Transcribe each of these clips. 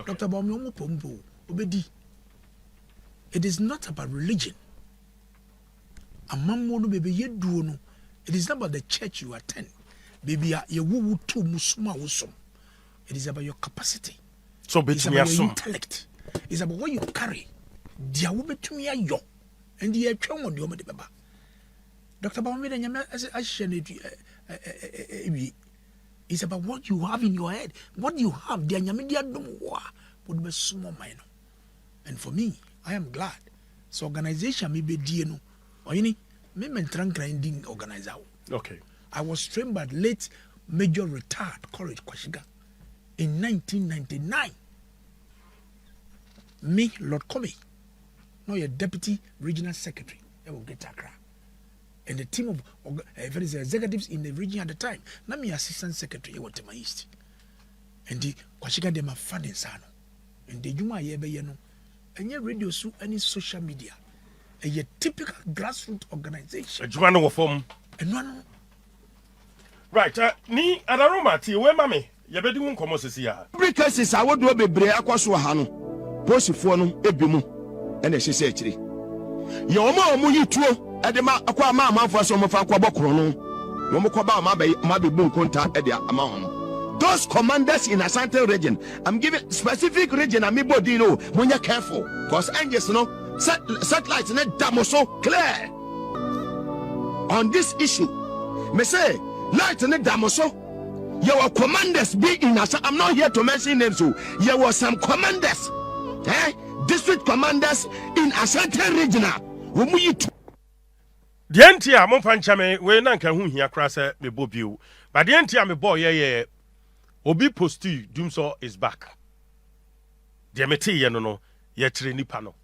Dr. Baumiomo Pombo, Obedi. It is not about religion. Amamono baby ye do no. It is not about the church you attend. Baby ye wu tu musuma wusum. It is about your capacity. So it's about your intellect. It's about what you carry. Dia wo betumi ayo. And the atwa won de o de baba. Dr. Baumide nyame it's about what you have in your head. What you have, the nyame dia dom wa. Would be small mind. And for me, I am glad. So organization me be die no. Oyini me mentran grinding organizer. Okay. I was trained by late Major Retired Courage Kwashiga in 1999. Me, Lord Comey, now your Deputy Regional Secretary, I will get Accra. And the team of executives in the region at the time, now me Assistant Secretary, I was my East. And the Kwashiga de ma funding sano. And the Juma yebe yeno. And your radio su any social media. And your typical grassroots organization. Juma no form. And one. Right, ni adaroma ti we mame ye bedi won komo sisi ya. Cases awodo bebre akwaso ha no. Posifo no ebimu ene hye akire. Ye omo yituo e de ma akwa ma amanfo so mo fa akwa bokoro no. Yo mo koba ma be bu nkonta e de ama hono. Those commanders in Ashanti region, I'm giving specific region and me body no, when you're careful. Because angels no satellites in damoso clear. On this issue, me say light in damoso. Your commanders be in Ashanti. I'm not here to mention names. So there were some commanders, district commanders in Ashanti regional. The NTR mo panchame we na nka hu hia kra se me bobio. But the NTR me boy ye Obi posti Dumso is back. Diamete ye no ye kire nipa no.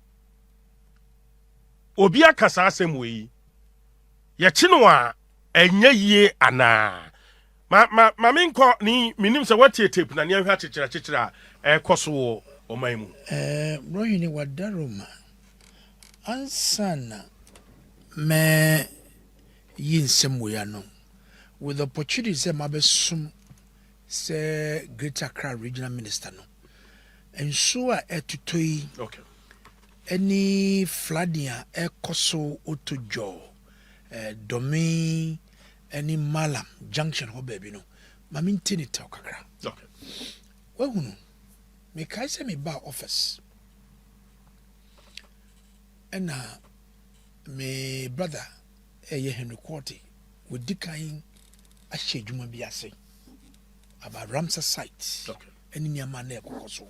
Obi akasa asem we ye chi no a enye yie ana. Ma menko ni minim se watie tape na ne ahwa chechira koso oman mu. Bro you ni wadaroma. Ansana me yin sem we ano. With the opportunity say mabesum say Greater Accra Regional Minister no. And so etutoi okay. Any flooding koso otojo domain any malam junction ho baby no. Mami ntini ta kakra. Okay. Well hunu me kai say me ba office. And me brother Henry Quarty with dikain a shejuma biase about Ramsar site. Okay. And in your man so.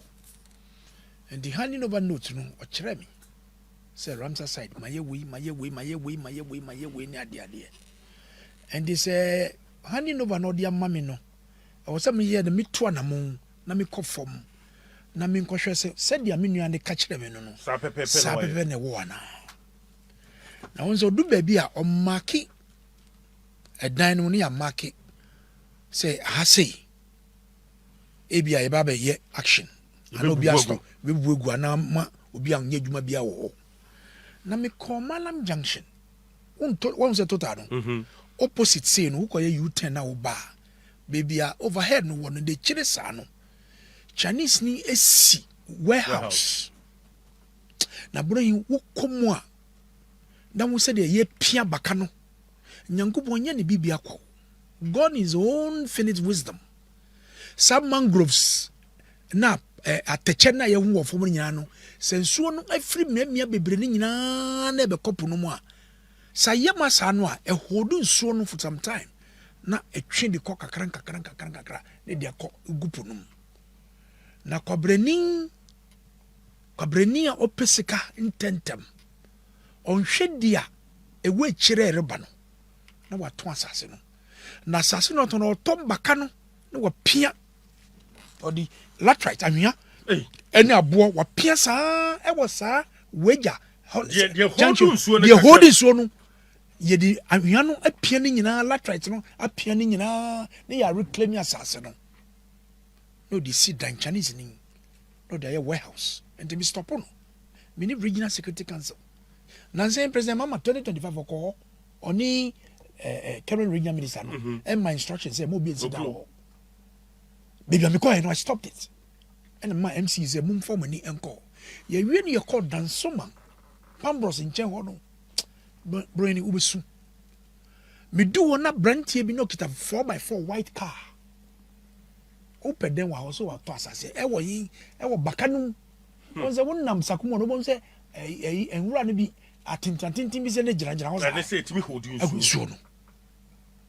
And the handing over note no or cheremi. Say Ramsar site, my way, near the idea. And they say handing over no dear mammy no. I was some year the mitwana moon, na me call from. Na me question said the minu and the catch them no. Sapepe ne wana. Now once do baby on market a dine near market. Say hase. Ebia eba ye action. Ano bia stop. We go na ma obi an yedwuma bia wo. Na me call Malam Junction. One se total no. Opposite say no ko ye U10 na wo ba. Baby overhead no one de chire sa no. Chinese ni esi warehouse. Na bro yi wo komo a. Na wo se de ye pia baka no. Nyankopon nya ne bibia kwa. God is own infinite wisdom. Some mangroves na ateche na ye hu ofo mo nyina no sensuo no afiri memia bebre ni nyina na be kopo no mu a sayema sa no a ehodu nsuo no for some time na etwe de kɔ kakran ne de akɔ gupu no na kwabreni a opesika intentem onhwedi a ewe kyire reba no na wato asase no na asase no to no tom baka no na wapia odi latrite ahwia eni abo wapia saa e wo saa weja the holding so no ye di ahwia no apia ni nyina latrite no apia ni nyina ne ya reclaim asase no no di see dan Chinese ni no dey warehouse and they stop no mini regional security council na say president mama 2025 ko oni current regional minister no and my instruction say mo be sit down baby me call I stopped it and my MC is a mum for money encore. Ye really your called Dansoma, Pambros in Chen Brainy Ubesu. Me do one up brand here be no kita 4x4 white car. Open them was also a toss. I say, Ewa Bacanum. Was a one nam Sakumo, no one say, and run be at Tintin is a legend. And they say to me, who do you so?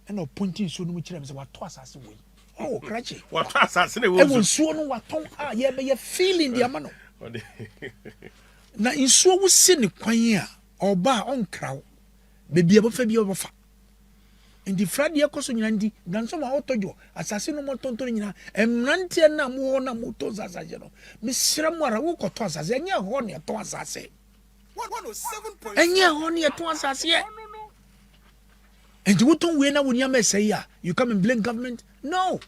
And no pointing soon which was what toss us away. Oh, cratchy. What toss us? I will soon what tongue are, yeah, but you're feeling the amano. Now, in so was sin quaya or bar on crow, baby above Fabio of in the Friday Cosuniandi, than some auto, assassin of Montonina, and Nantiana Muona Mutos as I know. Miss Ramara Wuko toss as any horny at once, I say. 107. And yeah, horny at once, I say. And you don't win when you say, yeah, you come and blame government? No.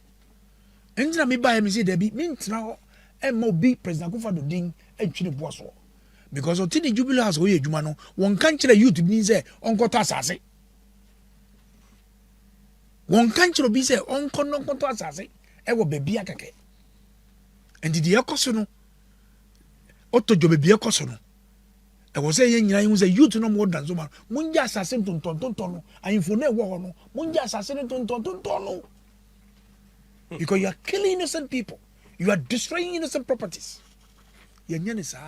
And me buy me say, there be means now, and more big President Kufa Ding and Chile Bosso. Because of the jubilee house, we Jumano, one country you to be there, Uncle Tassase. One country be there, Uncle Nonco Tassase, and will be Biakake. And the Diacosono, Otto Jobe Biacosono. I was saying, I was a youth no more than Zuma. Munja assassin to Tontono, I inform war, Munja assassin to Tontono. Because you are killing innocent people, you are destroying innocent properties. Yanyanisa,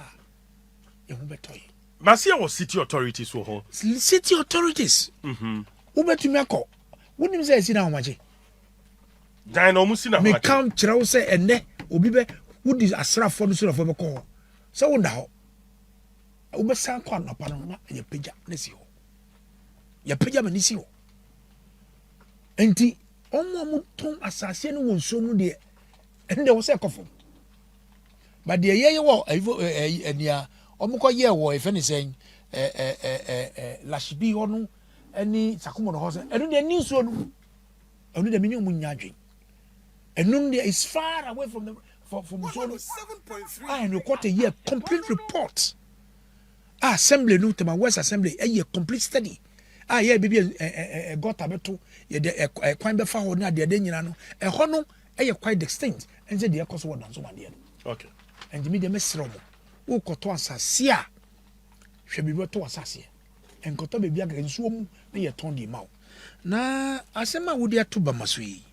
Yahubetoy. Masia was city authorities who hold. City authorities. Ubetumako. Wouldn't say, sit down, Maji. Dino Musina may come Chirose and ne, Ubibe, would is a sraf for the sort of a call. So now. Ubesan kwa na panona ya peja nesio ya peja manisio enti omo muton asase no wonso no de ende wo se kofo but de ye wo enia omo ko ye wo efe ni sen lashbi hono eni sakumo no ho se enu de ni so no enu de menyu munya adwen enu de is far away from the from so 7.3 and you got a year complete report. Assembly no tema West Assembly a complete study. Yeah baby got a beto ye de kwan be fa ho na de nyina no ho no quite distinct and say de cost one so one there. Okay. And the media mesro mo wo koto asase a hwe bi beto asase en koto be bia ga nsuo mu na ye ton di mawo na asema wo de ato ba maso yi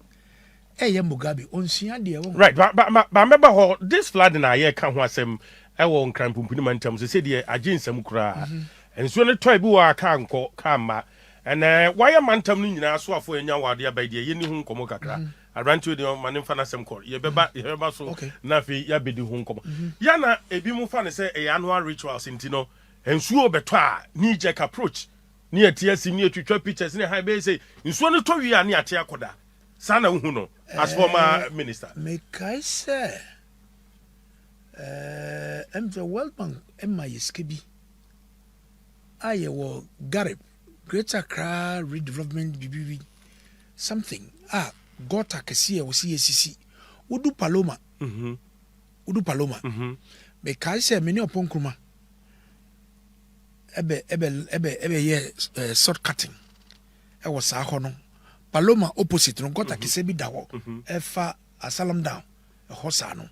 Mugabe onsua de wo right but remember how this flood na ayeka ho asem ewo nkran pumpuni mantam so say de aginsam kura enso ne toy bi wa aka nko kama and why mantam no nyina so afo enya wade abai de ye ni hu nkomo kakra arantu de man mfa na sem kor ye beba so na fi ya bedi hu nkomo ya na ebi mu fa ne say annual rituals intino ensuo beto a ni jack approach ni atiasi ni atwitwa pictures ni high be say ensuo ne to wi a ni ate akoda sana hu no as former minister me kai say the World Bank MISKB I will Garib Greater Accra Redevelopment BBB something Gota Kesia was CACC Udu Paloma because many upon Kuma ebe ye short cutting I was Sahono Paloma opposite no Gota Kesebi Dawo Efa Asalam down a Hosano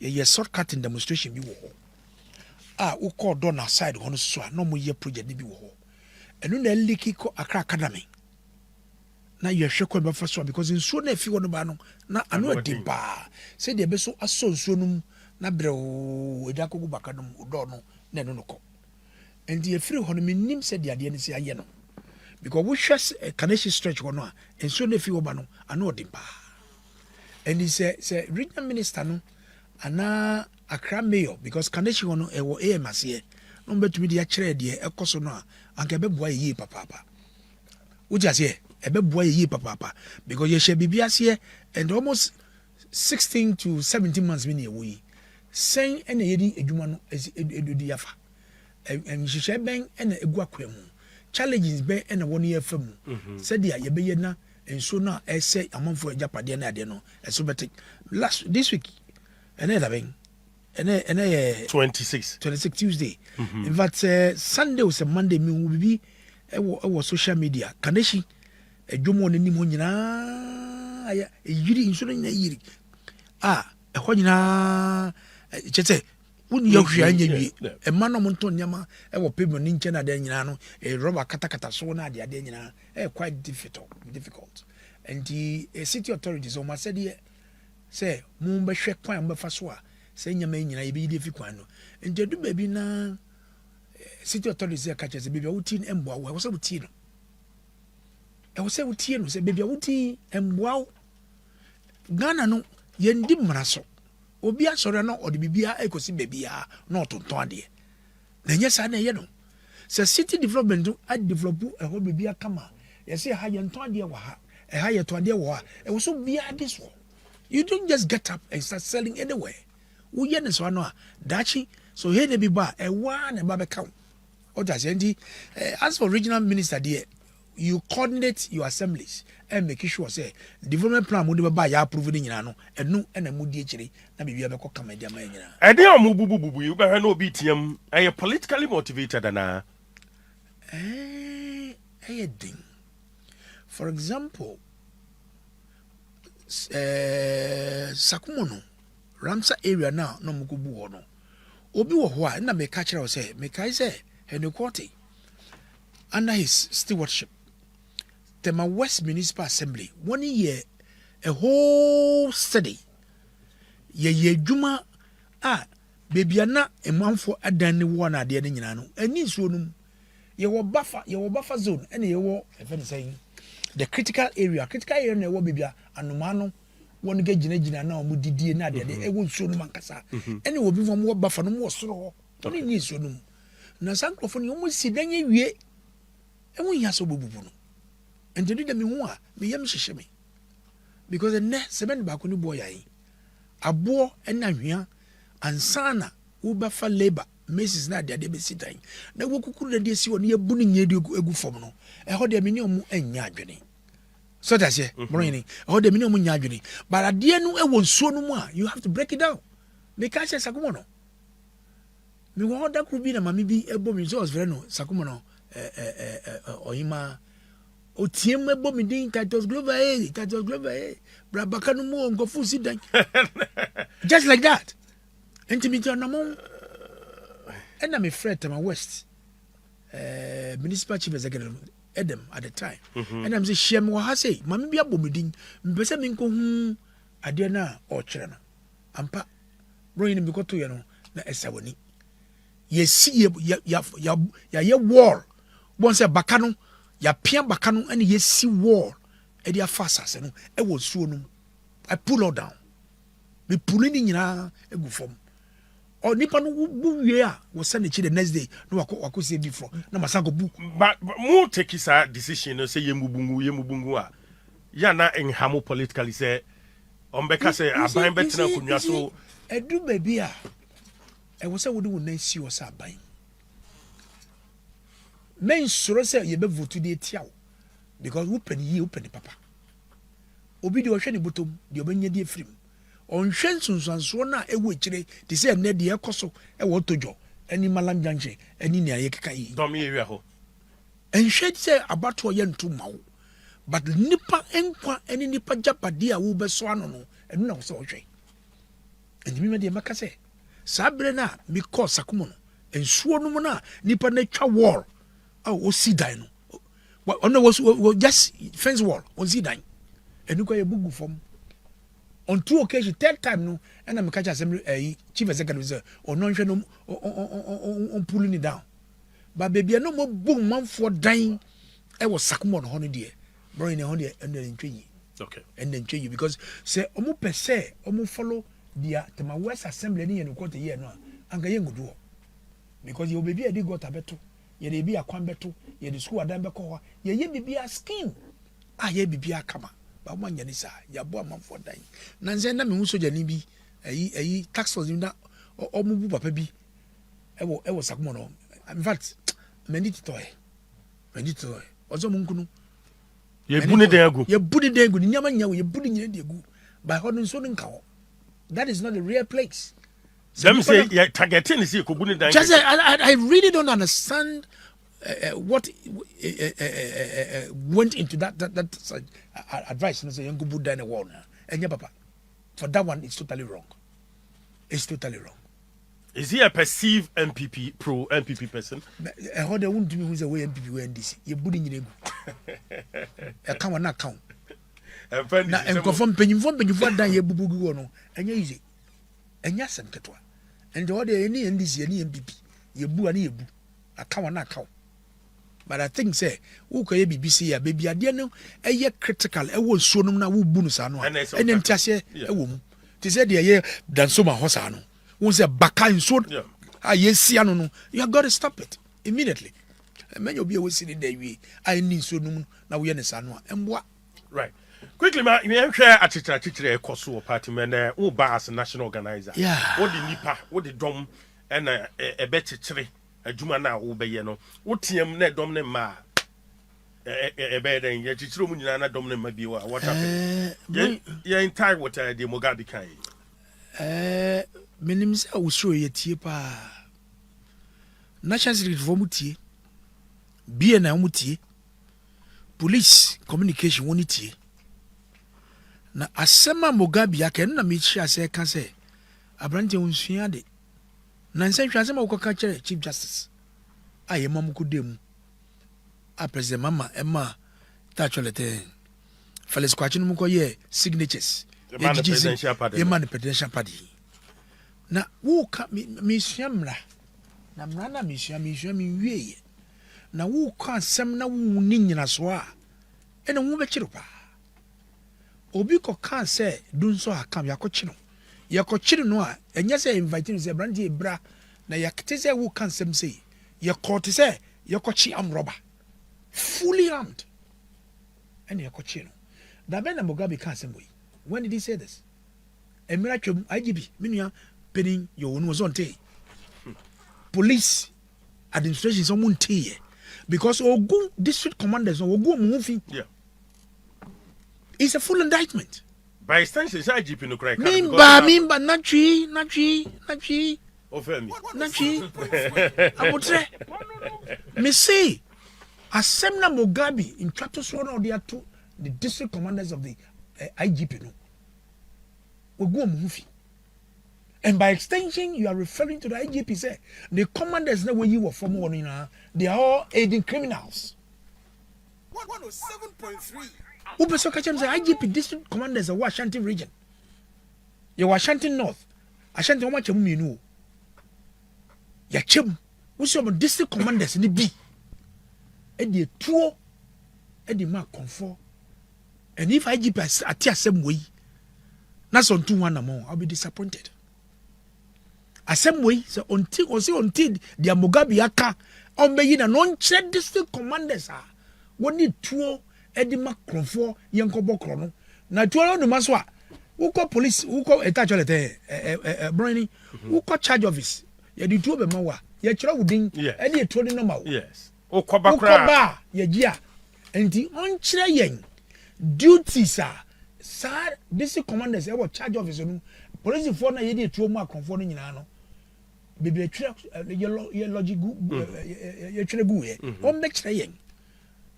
ye shortcut demonstration bi wo ho wo call don aside ho no so no mo ye project bi wo ho enu na liki ko Accra Academy na ye hwe ko be fa so because nsuo na afi wo no ba no na anu adipa say de be so aso nsuo no na brew eda kogu baka no do no na enu no ko endi e free ho no minim say de ade ne say aye no because we hwe Kaneshi stretch ho no a nsuo na afi wo ba no anu adipa and he say regional minister no ana Accra mayor because Kaneshi wono ewo AMS here no betumi dia kire de ekoso no anka beboa yi papa uja se ebeboa yi papa because ye she bibia se and almost 16 to 17 months me ne wo sen ene yedi adwuma no edudi yafa and she ben ene egu akwam challenges ben ene won ye fam said dia ye beye na enso na ese amanfo ajapade na ade no eso betik last this week ene 26 Tuesday. In fact, Sunday was a Monday. Me will be social media. Kaneshi, a jumo ni mo nyina. Yiri insurance na yiri. A hɔ nyinaa Chete woni ya hwia nya wie e ma no monto nyama e wo pebro ni nche na de nyina no e rubber kata so na de nyina quite difficult and the city authorities o ma said say mu be hwe kwan be fa so a say nyama nyina e be yi fi kwan no nje du ba bi na city authorities e ka chese bibia wuti emboa wo so wuti no e wo se wuti no se bibia wuti emboa Ghana no yendi mraso obi asore no odi bibia ekosi bebia na otonton ade na nya sa na ye no se city development do a develop e ho bibia kama ye se ha ye nton ade wa ha e ha ye to ade wa e wo so bia this one. You don't just get up and start selling anywhere. We yen so no dachi so here dey be ba e wa na ba be count. O just as for regional minister there, you coordinate your assemblies and make sure say development plan mo dey ba ya approve ni nyina no enu na mo die kire na bibia be ko kama dia ma nyina. E dey am bubububu you be hwe na obi tiam e politically motivated na. Ding. For example, Sakumono, Ramsa area now, no Mugubu no. Obi wo ho a na me ka kire say me kai say Henry under his stewardship. Tema West Municipal Assembly 1 year a whole study. Ye juma bebiana a manfo adan ni one ade ne nyina no. Ani nsuo num. Ye wo buffer zone and ye wo saying the critical area na wo bibia anoma no won ga gina na omo didie na de e wo nsuo no mankasa ene wo bi fo mo buffer no mo soro ho oni ni nsuo no na sankrofo no mo si dan wie e wo nya so bobubu no enti do me hu a me yam hyehye me because the ne seven ba ko ni boy yan abo na hwea ansana wo buffer labor Mrs. Nadia de besitan na wo kukuru na de si won ye bu ni nya de egu fom no e ho de me ni omu anya adwene so that's it bro ho de me ni omu nya adwene but ade no e won suo no mu a you have to break it down because Sakumo no me wo da kru bi na mami bi ebo mi so was very no Sakumo no oyima otiem ebo mi din Titus Global brabaka no mu onkofu si dan just like that intimate on among and I'm afraid to my West municipal chief executive Adam at the time. And I'm saying, Shem wa say, Mammy be a bombing, Bessa Minko Adena or China. Ampa, bringing him to you know, na Esawani. Ye see ya wall. Once a bacano, ya pian bacano, and ye see wall. And ya fast, and I was soon. I pull her down. Be pulling in a good form. Or nipa no bu wie a wo send it the next day no wako say before na masango bu but mo take his decision no say yemubungu a ya na enhamo politically say ombeka say aban betina kunwa so edu baby a e wo say wo do wo nan si wo say aban men soro say ye be vote de tia wo because wo pani papa obi de wo hwe ne botom de obanya de afrim on hwensunsanso na ewo kire ti se ne de ekoso e wo tojo ani malam janche ani ne ayeka yi dom ye wi ho enhwe se abato ye ntu mawo but nipa enkwa ani nipa japade a wo beso ano no enu na wo se wo hwe enti mi me de maka se sabre na mi ko Sakumo no ensuo no mu na nipa na twa wall o si dan no ono wo just fence wall on si dan enu ko ye bugu fom on 2 occasions, 3rd time no, and I'm catch assembly chief executive say, or non no on pulling it down. But baby, no more boom man for dying. I was Sakumo on holiday, bro in a holiday and then train. Okay. And then train you because say omo per se, omo follow the my West Assembly and quote a year no, and ga yengu do. Because your baby I got a beto, ye be a kwan beto, ye the school adam beko, ye be a scheme. Ye be a kama. One yanisa, ya boy man for dying. Nanzena me so jani bi ayi tax force na o mubu papa bi e wo Sakumo no. In fact, many toy. Ozo munkunu. Ye buni den agu. Ye buni den agu, ni nyama nyawo ye buni nyine de agu. By hodun so nka ho. That is not a real place. Them say you targeting is ko buni den. Just I really don't understand what went into that advice. No say you go put down a wall now. And yeah, papa, for that one it's totally wrong. It's totally wrong. Is he a perceived MPP, pro MPP person? How they won't do me who's away MPP or NDC. You're putting in a come on account. And confirm penny for done your bubu no, and you're easy. And yes, and Katwa. And the other any NDC, any MPP, you boo and you boo. A come on account. But I think, say, who can BBC, a baby, I didn't know, a year critical, a wool soon now, who bonus and then Tassia, a woman. They said, yeah, than so much Hosano. Who's a baka in so, yes, no, you have got to stop it immediately. And many of you will see the day I need so no, now we are in the sun. And what? Right. Quickly, ma, you share a teacher, a Kosovo party man, who bars a national organizer. Yeah. What the Nipa, what the drum, and a better tree, a Jumana, who be, what team net dominant ma. A bed and yet it's room in another dominant maybe what happened. You're in time with the Mugabe kind. Menims I will show you pa. National Security for Mutie, BNA Mutie, police communication won't. Na asema Mugabe yake na michi ase ka se abrante unsuya de na nsenhwa asema ukoka kire chief justice aye mamuko dem a president mama emma tacholete Felix Kwachi no ko ye signatures the presidential party na wo ka misua mra na mra na misua mi wie na wo ka asem na wo ni nyina so a ene wo be kire pa obi ko kan say dun so akam yakochi no a enya say invite no say brand ebra na yakete say wo kan sem say yakote say yakochi am robber fully armed and yakochi no da ben na Mugabe kan sem boy. When did he say this? Emira twem IGP menua penin yo wonu was on tay police administration someone tay because ogun district commanders ogun mufi. Yeah. It's a full indictment. By extension, it's IGP no correct. Mimba, Nachi. Ofemi. Nachi. Abutre. Me say, Asemna Mugabe in Titus one or the other, the district commanders of the IGP no. We go movie. And by extension, you are referring to the IGP say the commanders know where you were from one they are all aiding criminals. 107.3. Ubeso kachem say IGP district commanders of Ashanti region. You Ashanti North. Ashanti oma chemu minu. Ya chemu. Usi omo district commanders ni bi. Edi tuo. Edi ma comfort. And if IGP ati asem way, na so ntu wana mo, I'll be disappointed. Asem way so until the Mugabe aka on be na non check district commanders are. What need tuo edi makrofo yenkobo krono na tuo no maso a uko police uko etacholete brony uko charge office ye di tuo be ma wa ye kira wudin edi tuo de normal yes uko ba ye gia enti on kire yen duties are sir this commanders e wo charge office no police for na ye di tuo mu akrofo no nyina no bebe twa ye logic ye kire gu ye on be kire yen.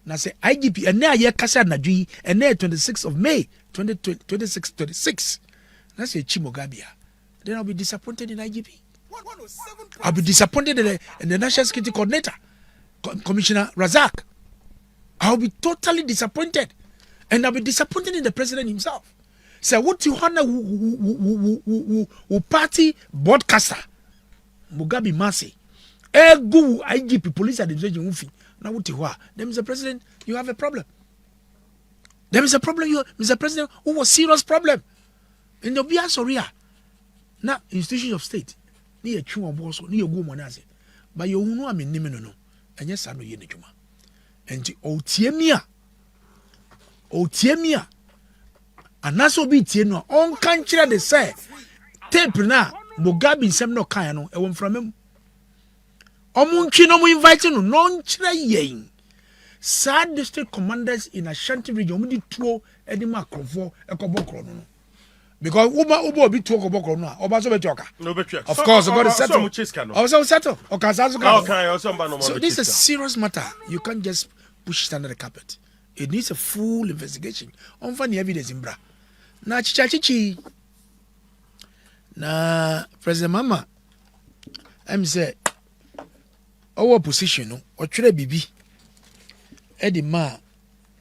Now say IGP and now ye kasa nadwi and now 26th of May 2026. Now say Chimogabia. Then I'll be disappointed in IGP. I'll be disappointed in the National Security Coordinator, Commissioner Razak. I'll be totally disappointed. And I'll be disappointed in the president himself. So what you want who party broadcaster Mugabe Masi. Egu IGP police administration ufi. Now, then, Mr. President, you have a problem. There is a problem, Mr. President, who was serious problem. In the Bia Soria. Now, institutions of state, near Chuma Bosso, near Gumonazi. But you know I'm in Nimino. And yes, I know you Juma. And Otiemia. And that's what be Tieno. On country, they say, tape now, Mugabe sem no Kayano, a one from him. Omunchi no mu invite no non chire yen. Sad district commanders in Ashanti region mu di tuo edi makrofo ekobokro no. Because ubo obi tuo ekobokro no oba so betioka. No betioka. Of course, God is settle. Also settle. So this is a serious matter. You can't just push it under the carpet. It needs a full investigation. On funny evidence in bra. Na chichi na President Mahama I'm say our position no ɔtwerɛ bibi ɛde ma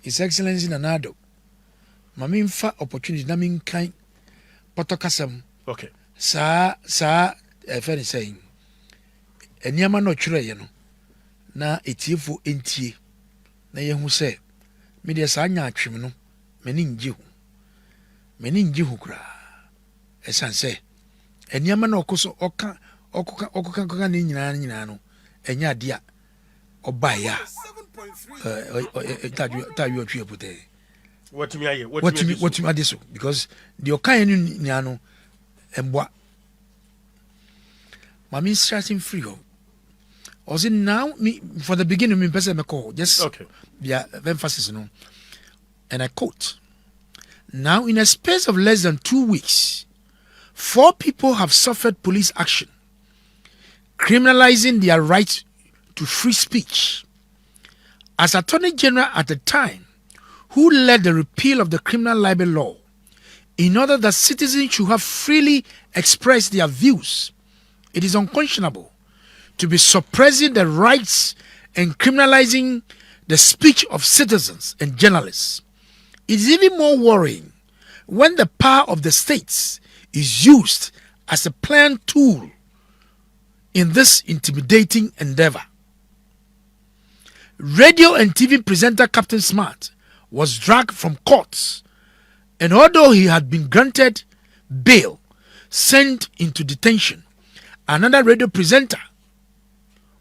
His Excellency Nanado mame mfa opportunity na menkan potokasam okay saa ɛfɛ saying ɛnneɛma no ɔtwerɛ yɛ no na etiefo entie na yɛhu sɛ me deɛ saa nya atwem no m'ani ngye ho koraa ɛsan sɛ ɛnneɛma no ɔkoka ne nyinaa no ɛnya adeɛ a ɔbaeɛ a tawi ɔtwe apotɛ watumi ade so because deɛ ɔkaeɛ no nyinaa no ɛmboa ma mensra sem firi hɔ ɔse now for the beginning mempɛ sɛ mɛkɔ just their emphasis no and I quote, now in a space of less than 2 weeks 4 people have suffered police action criminalizing their right to free speech. As Attorney General at the time, who led the repeal of the criminal libel law in order that citizens should have freely expressed their views, it is unconscionable to be suppressing the rights and criminalizing the speech of citizens and journalists. It is even more worrying when the power of the states is used as a planned tool in this intimidating endeavor. Radio and TV presenter Captain Smart was dragged from courts, and although he had been granted bail, sent into detention. Another radio presenter,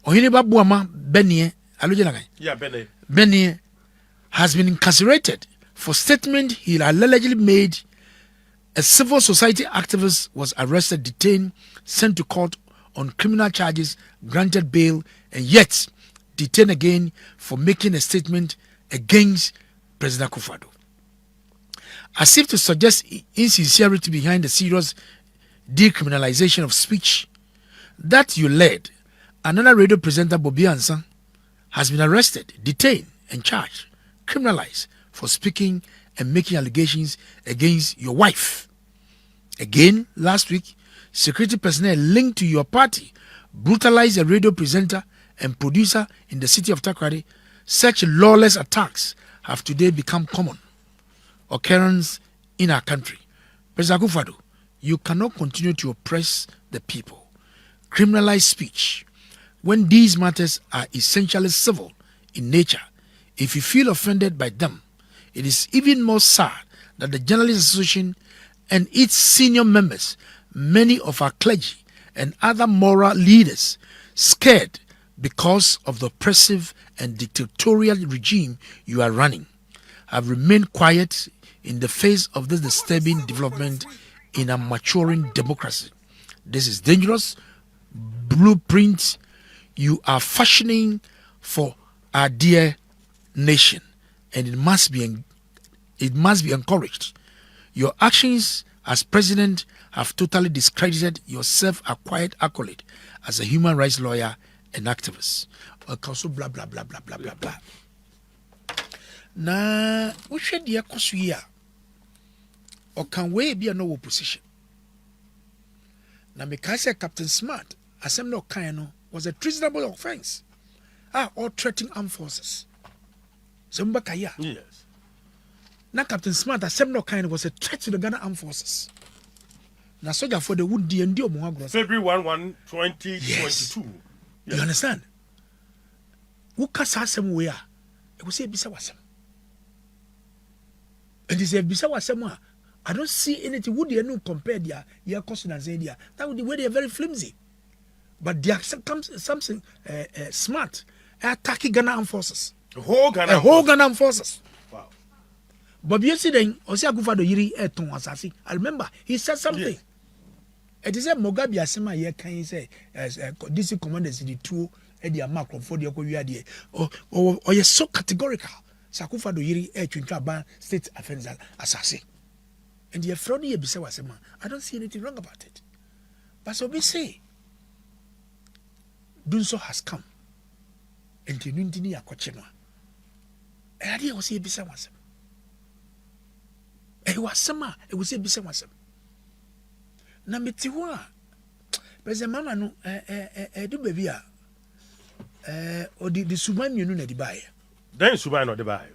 Ohiniba Buama Benie, Benie, has been incarcerated for statement he allegedly made. A civil society activist was arrested, detained, sent to court on criminal charges, granted bail, and yet detained again for making a statement against President Akufo-Addo. As if to suggest insincerity behind the serious decriminalization of speech that you led, another radio presenter, Bobby Ansan, has been arrested, detained, and charged, criminalized for speaking and making allegations against your wife. Again, last week, security personnel linked to your party brutalized a radio presenter and producer in the city of Takoradi. Such lawless attacks have today become common occurrence in our country. President Akufo-Addo, you cannot continue to oppress the people, criminalize speech, when these matters are essentially civil in nature. If you feel offended by them, it is even more sad that the Journalists Association and its senior members, many of our clergy and other moral leaders, scared because of the oppressive and dictatorial regime you are running, have remained quiet in the face of this disturbing development in a maturing democracy. This is dangerous blueprint you are fashioning for our dear nation, and it must be encouraged. Your actions as president have totally discredited your self-acquired accolade as a human rights lawyer and activist. Also blah blah blah blah blah blah blah. Na wohwe de akoso yi a okan we bia no opposition. Na me ka say Captain Smart asem no kan no was a treasonable offense. Or threatening armed forces. Somba kaya. Yes. Na Captain Smart asem no kan was a threat to the Ghana armed forces. Na soldier for the wood D&D omo agro. February 1, 2022. Yes. You understand? Who can say asem we are? E go say bisa wasem. And this bisa wasem I don't see anything would you know compare their question and say there. That would be where they are very flimsy. But there comes something smart attacking Ghana armed forces. The whole Ghana armed forces. Wow. But you see then Osi Akufo-Addo yiri eton asasi. I remember he said something. Yeah. It is a Mugabe asema here can you say DC commanders the two e dia macro for the okowi ade. Or you so categorical. Akufo-Addo yiri twintwa ban state affairs asasi. And the fraud ye bisa wasema. I don't see anything wrong about it. But so we say Dunso has come. And the Nundini Akochema. And idea was a bisa wasem. It was summer, it was a bisa wasem. na meti ho a President Mahama no do baby a odi the suban mienu na di bae then suban no di bae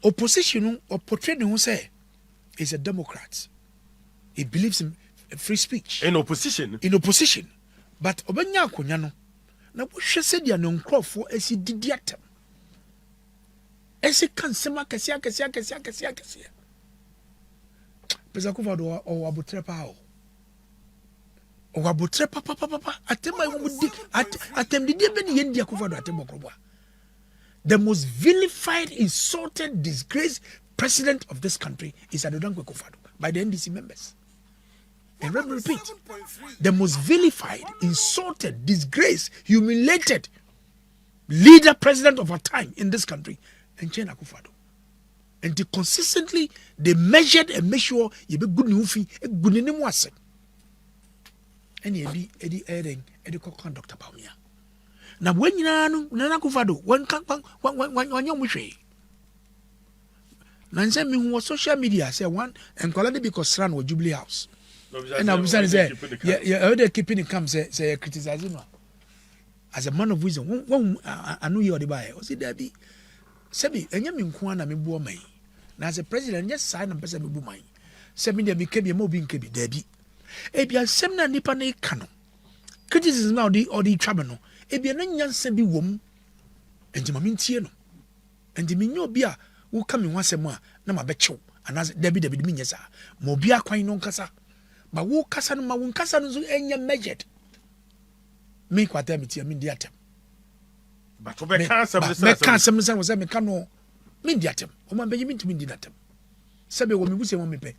opposition no or portray who say is a democrat. He believes in free speech in opposition but obanya akonya no na bo hwe se dia no nkrofo esi didi atem esi kan sema kese pesa ko fado o abotre pa o abotre papa atema wo di atem didi be ni yendi akofado atem okrobo. The most vilified, insulted, disgraced president of this country is Adodankwe Akufo-Addo by the NDC members. And let me repeat, the most vilified, insulted, disgraced, humiliated leader, president of our time in this country, and Chen Akufo-Addo. And they consistently, they measured and make sure you be good nufi, good in the and Eddie conduct about me. Na when you know Nana Akufo-Addo one yom Nanse me who social media say one and quality because ran with Jubilee House. And I was saying yeah they keeping it come say criticizing no. As a man of wisdom one I know you are the buyer. O say there be sebi enya me nko na me bo man. Na as a president just sign and person me bo man. Say me dey be kebi mo bi nkebi there be. E bia sem na nipa na ka no. Criticism na odi twabe no. Ebia na nyansa bi wom enti ma mentie no enti menyo bi a wo ka me ho asem a na ma bechew anase dabi mi nyesa ma obi akwan no nkasa ba wo kasa no ma wo nkasa no so enya measured me kwata me tie me ndi atem but wo be kan asem me kan asem wo say me ka no me ndi atem o ma be me ntimi ndi atem sebe wo me buse wo me pe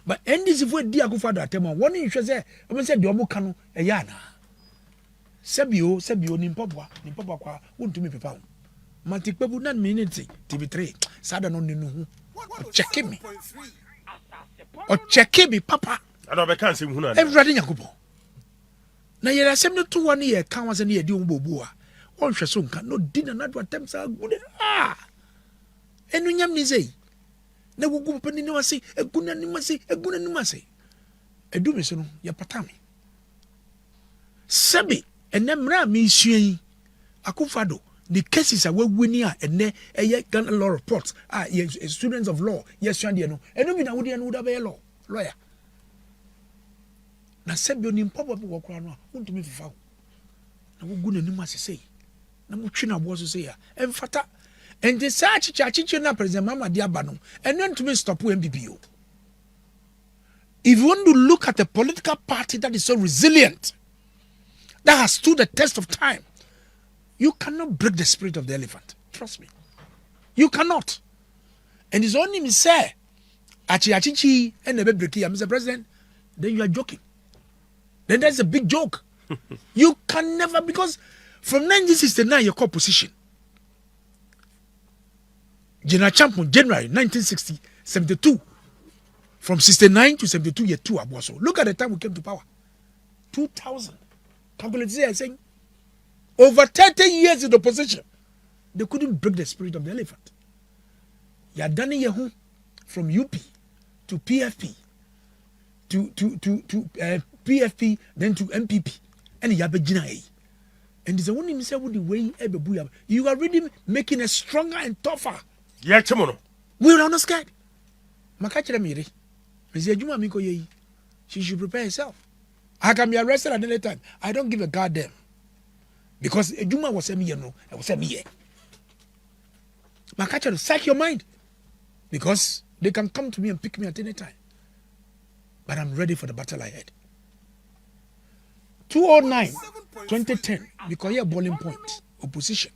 but NDC fo di Akufo-Addo atem a woni hwe say o say de o mo ka no eya na Sebio ni mpopwa kwa untumi pepa ho matikpebu na minute TV3 sada no ninu ho o check me papa ada be kan sem hu na everybody nyakobo na yera sem no to one ye kan wase na ye di ombobu a on hwe so nka no dinner na do atem sa gude enu nyam ni sei na gugu papa ni wase eguna ni mase edu me so no ye patami sebi ene mra mi suen Akufo-Addo the cases are winning ene Ghana law reports students of law yes and no eno bi na wodi no da be lawyer na sebi oni mpabo bi wokra no untumi fifa na wogu na nim asese na mutwe na bo so se ya emfata and the search na president Mahama di aba no eno ntumi stop MPPO. If you want to look at a political party that is so resilient, that has stood the test of time, you cannot break the spirit of the elephant. Trust me. You cannot. And it's only me say, Achi and never break here, Mr. President, then you are joking. Then that's a big joke. You can never, because from 1969, your core position. General Champion, January 1972. From 69 to 72, year 2 Abuaso. Look at the time we came to power. 2000. Calculate here saying over 30 years in the opposition, they couldn't break the spirit of the elephant. You are done here from UP to PFP to PFP, then to MPP, and you have a GNA. And it's the one him say with the way you are really making us stronger and tougher. Yeah, tomorrow. We are not scared. Makachira mire. Mzee Juma miko yei. She should prepare herself. I can be arrested at any time. I don't give a goddamn. Because Juma was saying, no, I was saying, yeah. Makachira, sack your mind. Because they can come to me and pick me at any time. But I'm ready for the battle ahead. 209, 2010, because you're boiling point, opposition,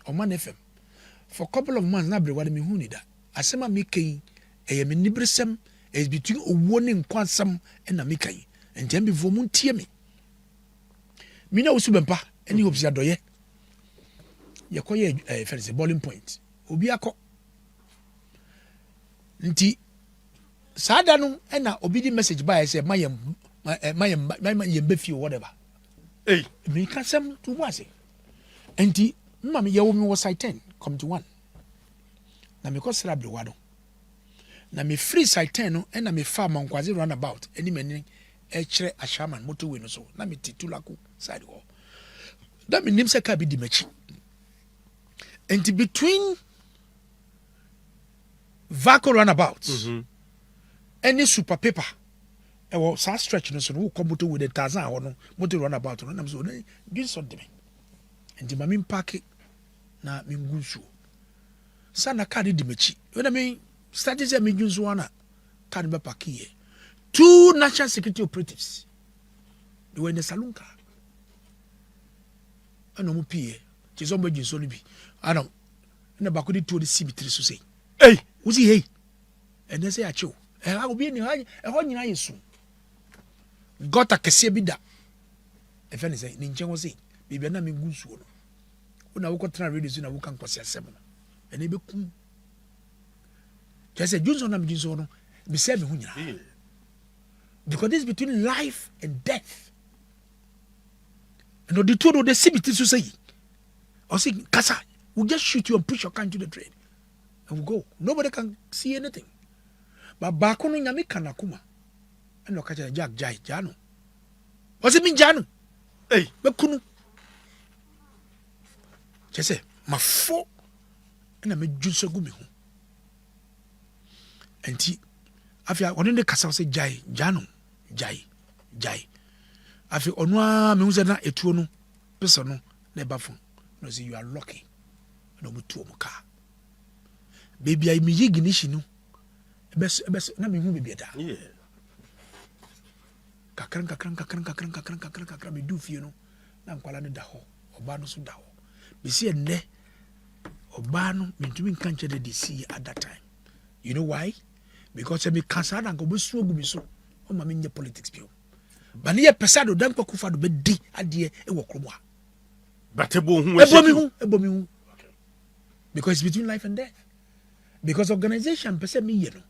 on Man FM. For a couple of months, nobody wanted me who need that. I said, I'm making a minibrism is between a warning quansam and a mikai. And then before moon tear me. Mina usubempa, any hopes ya doye. Yakoye a boiling point. Obiako. Nti Sadano and a obedient message by say my befi or whatever. Hey, me can some to was it. And the mammy yawomi was I 10, come to one. Na me cause rabbi wado. Na me free side 10 and na me farm on quasi runabout any many chere Ashaman motorway no so na me titulaku side ho that me nim se ka bi di machi and between Vaco runabout any super paper e wo sa stretch no so no come motorway the thousand ho no motor runabout no nam so do something and the mami park na me ngusu sana ka di machi when I mean started say me ngusu ana ka be park here 2 national security operatives they were in the saloon car ano mu pie ti so mbagi so no bi ano na ba ko di to the CB3 so say hey uzi hey and they say acho ha obi ni ha e ho nyina yesu gota kese bi da e fe ni say ni nchen wo say bibia na me gusuo no una wo ko tra radio so na wo kan kwase asem no ene be kum just say junso na me junso no be say me hu nyina because this is between life and death. And the two of the CBT to say, or say, Kasa, we'll just shoot you and push your car into the train. And we'll go. Nobody can see anything. But Bakono Yami Kanakuma. And look at Jack Jai Jano. What's it mean, Jano? Hey, Bakunu. Just say, my four. And I made Junso Gumi. And he, after one in the Kasa say, Jai Jano. Jai. Afi onwa me hu na etuo no pesa no na ba fun no say you are lucky no mutuo mu ka baby ai mi yignishi no bes na me hu baby da yeah kakran me du fie no na nkwala no da ho oba no so da ho be see enne oba no mentumi nka nche de see at that time you know why because me kansa na go besu ogu mi so o ma me nye politics bio but near pesado dan kwa kufa do be di ade e wo kromo but ebo hu okay because it's between life and death because organization pese me ye no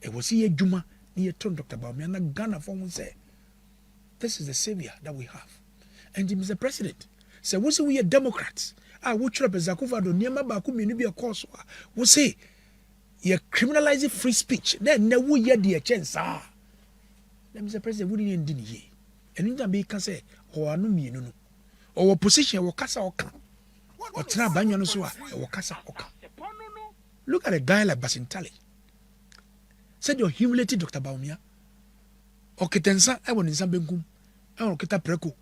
e wo si adwuma ne ye ton Dr. Bawumia na Ghana for won say this is the savior that we have and he is the president say we say we are democrats we try bezakufa do niema ba ku menu bi e course we say you criminalize free speech then na wo ye de chance let me say president we didn't do ye and you be can say anu mienu no or position wo kasa oka o tena banyo no so wo kasa oka look at a guy like Basintale said you humiliated Dr. Bawumia o ketensa e won nsa benkum e won kita preko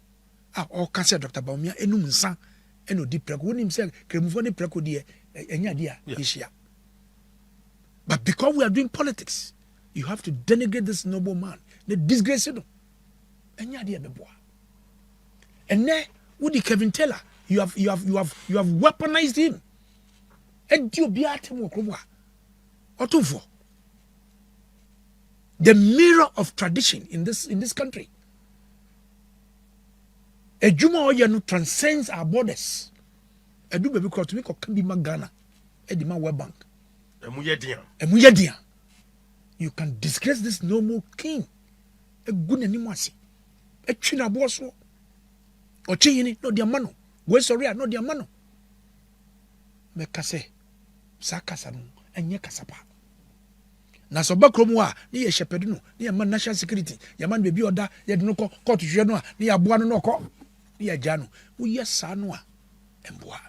o kasa Dr. Bawumia enum nsa eno di preko woni say kremufo ni preko de enya dia hia but because we are doing politics you have to denigrate this noble man the disgrace no enya dia beboa and now with Kevin Taylor you have weaponized him and you be at him otofo the mirror of tradition in this country ejuma oye no transcends our borders edu baby crowd to me ko kan bi magana e di ma World Bank emu yedian you can disgrace this noble king a good animasi a china bosso or chini no dia mano we sorry no dia mano me kase sakasa no enye kasapa na so bakrom a ne ye shepherd no ne ye man national security ye man bebi oda ye de no court hwe no a ne ye aboa no ko ne ye gya no wo ye sa no a emboa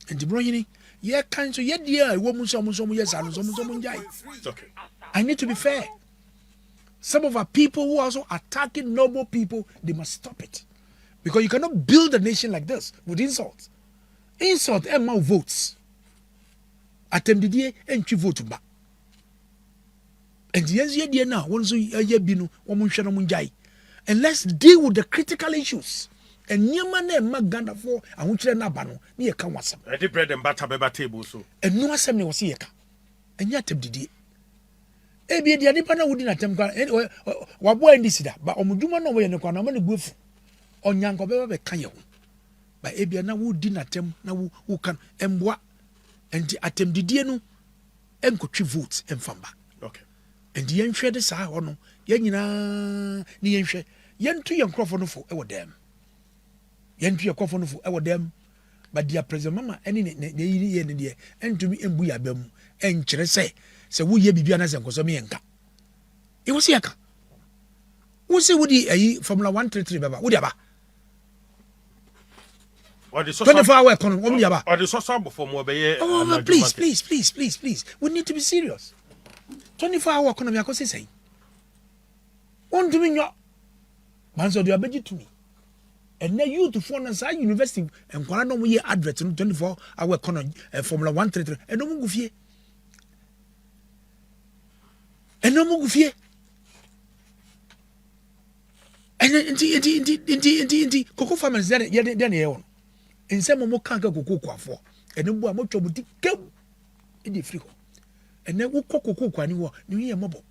enti bro yini ye kan so ye dia wo mu so ye sa no so njai okay I need to be fair. Some of our people who are also attacking noble people, they must stop it. Because you cannot build a nation like this with insults. Insult and more votes. Attempted and you vote back. And the now, once you binu, and let's deal with the critical issues. And Yamane Maganda for and which Nabano, near Kawasam. I did bread and butter by table so. And no assembly was here. And yet, ebi dia nipa na wudi na tem kwa wabo NDC da ba omuduma no we ne kwa na ma ne bufu onyanko be kan ye ho ba ebi na wudi na tem na wo kan emboa enti atem didie no enkotwi votes emfamba okay enti yenhwe de saa ho no yenyina ni yenhwe yentu yenkrofo no fo e wo dem yentu yenkrofo no fo e wo dem ba dia president mama eni ne yiri ye ne de entumi embu ya bam enkyere se wo ye bibia na se nkoso me yenka e wo se yaka Who say would he Formula 133 baba? Would yaba? Or the 24-hour economy, yaba. Or the social before more be. Oh, please. We need to be serious. 24-hour economy, I can say. On to me, no. Man, so they are budget to me. And now you to phone us university and Kwana no year advert in 24-hour economy Formula 133 and no more gufie. And no more gufie. And indeed, cocoa farmers there, then in some more can't go cocoa for, and no more trouble to go in the free. And then we cocoa anywhere, New Year mobile.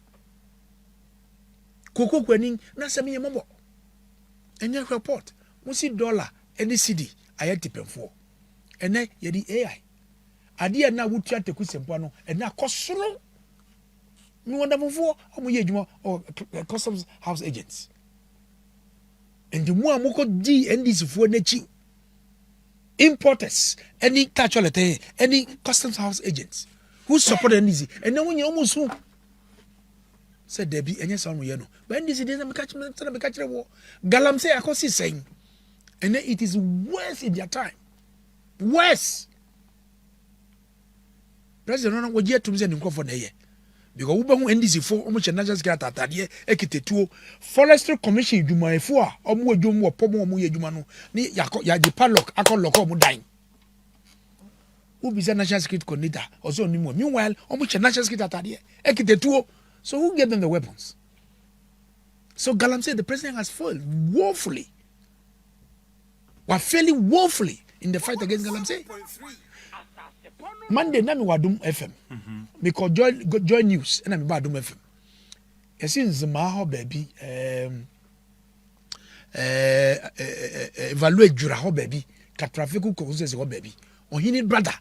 Cocoa winning, not some year mobile. And then report, we see dollar, NDC, I had to pay for. And then you the AI. Idea now would try to quit some and now cost so. No wonder before, or customs house agents. And the more moko D NDC for nechi importers, any casualty, any customs house agents who support NDC, and then when you almost who said there be any sound we know, but NDC didn't catch the war. Galam say I can see saying, and then it is worse in their time, worse. President would yet to be sending for the year. Because we have NDC for almost national security atade ekitetuo forestry commission dwumayefo a omo adwom wo pomo omo yedwuma no ni ya di padlock akọ omo dan who be national security coordinator also onimo meanwhile omo national security atade ekitetuo. So who gave them the weapons? So Galam said the president has failed woefully. We're failing woefully in the fight against Galam say. Monday, nami wadum FM. Because joy news, and I'm wadum FM. It seems Mahama baby, evaluate jura ho baby, ka traffic causes ho baby. On hini brother,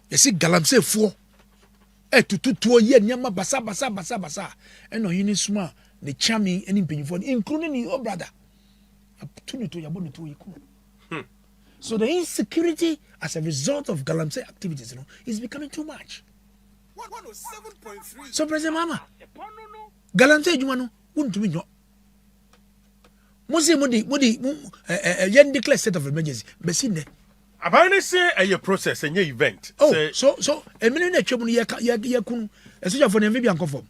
you see Galam say 4. To ye nyama basa. And on hini suma the charming and impinfon, including your brother. Opportunity to yabon to yiku. So the insecurity as a result of Galamsey activities, is becoming too much. 107.3. So President Mahama, Galamsey Jumano wouldn't be no. Modi, yen declare state of emergency. Besine. Abane say a process and your event. Oh, so a minute chobun yakun, a soldier for the Navy and conform.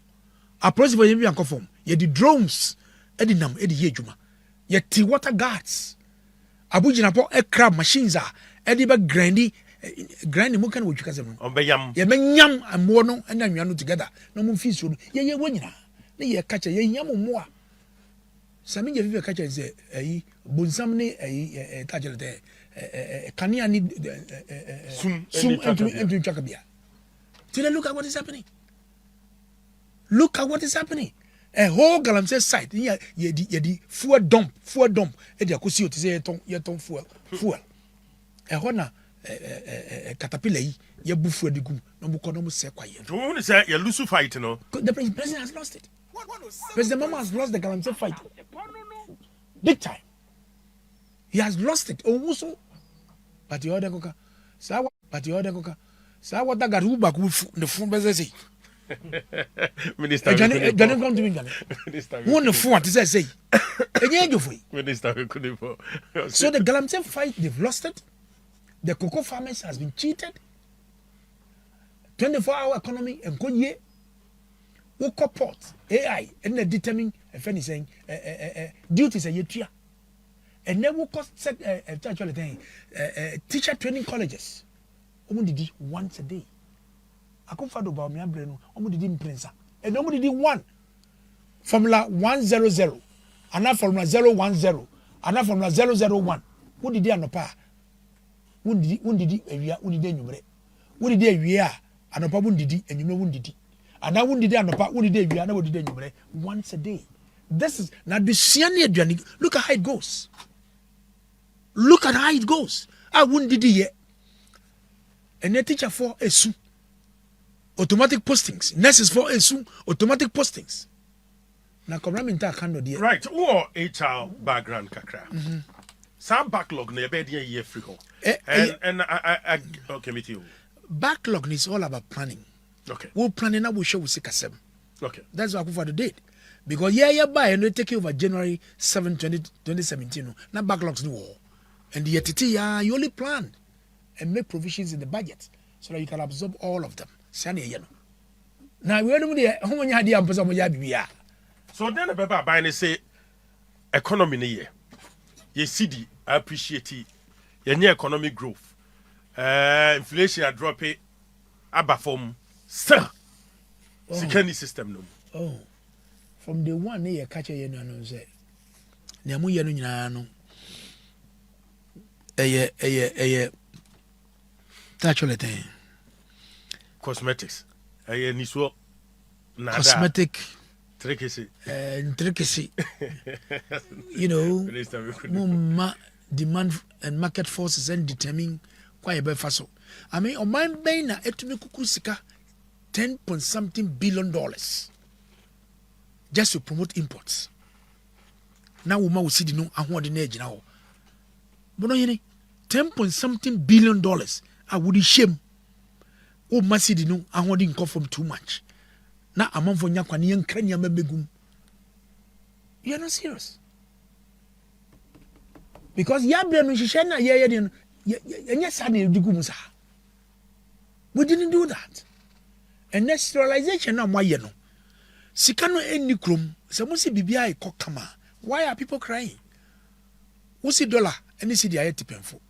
A process for the Navy and conform. Ye the drones, Edinam, Edi Yejuma. Ye the water guards. Abuja po crab machines are edible grandy mukan wo twika sem obeyam ye menyam amo no na nwanu together no mo fi so ye wonyina na ye kacha ye nyam mo a sami je fi kacha ze ayi bonsam ne ayi tajele kania ni sum into twaka bia. Today look at what is happening. Look at what is happening. A whole Galamsey site, ye di fuel dump, e di akosi o ti say ye ton fuel. E hona caterpillar ye bu fuel di gum, no bu ko no se kwa ye. You want say you lose fight no? The president has lost it. President Mahama has lost the Galamsey fight. Big time. He has lost it. Owuso. But the other koka. Sa what that got who back the phone business. Minister, don't come to me. Who the phone to say? Minister, so the Galamsey fight, they've lost it. The cocoa farmers has been cheated. 24-hour economy and good year. Who port AI and they determine if anything duties a year. And then we cost teacher training colleges. Only once a day. I come for about me brain. Only did prince. And only did one. Formula 100. Another formula 010. Another formula 001. Who did no pa? Who did you number? Who did you and a pabun did and you know who did. And I wouldn't did no pa. Who did you and I would number once a day. This is now the senior journey. Look at how it goes. Look at how it goes. I wouldn't did it. And a teacher for a soon. Automatic postings. Nurses for a soon. Automatic postings. Now come right. Right. Or HR background kakra. Some backlog na be dey year free. And I okay with you. Backlog is all about planning. Okay. We'll planning now we show we see kasem. Okay. That's what I for the date. because yeah buy and take over January 7 2017 no na backlogs no war and the yetiti you only plan and make provisions in the budget so that you can absorb all of them sani ye no na we no de ho nya de amposa mo ya bibia so then the paper buy and say economy ne ye city appreciate ye economic growth inflation a drop it abafom sir security system no from the one ye catch ye no say na mu ye no nyina no actually thing cosmetics niso nada cosmetic intricacy you know demand and market forces and determine quite a faso. I mean, on my brain, na etumi kukusika $10.something billion just to promote imports. Now we will see the no ahwadi now. But no, you $10.something billion. I would shame. Oh, masi di no ahwadi nko from too much. Na amamfo nyakwani yankra nya mabegum. You are not serious. Because yabre no hihye na ye de no enya sa na edugum sa. We didn't do that. And next sterilization na moye no. Sika no enni krom, se mo se bibia e kokama. Why are people crying? We see dollar, any see the ayeti penfo.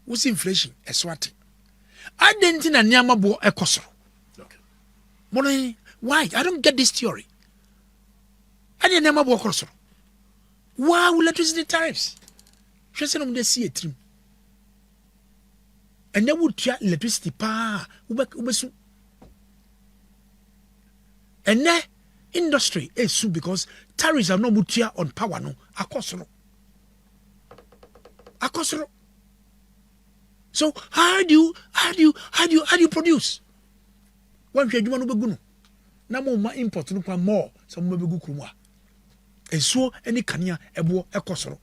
We see inflation, eswati. Identity na niama bo ekosoro. Okay. But why? I don't get this theory. I didn't niama bo ekosoro. Why will electricity tariffs? Just say no see a trim. And then would try electricity pa ubesu. And then industry is soon because tariffs are no mutia on power no akosoro. So how do you produce? One page you want to be na mo ma import no more some mo be gu krumwa. And so any kanya ebo ekosoro.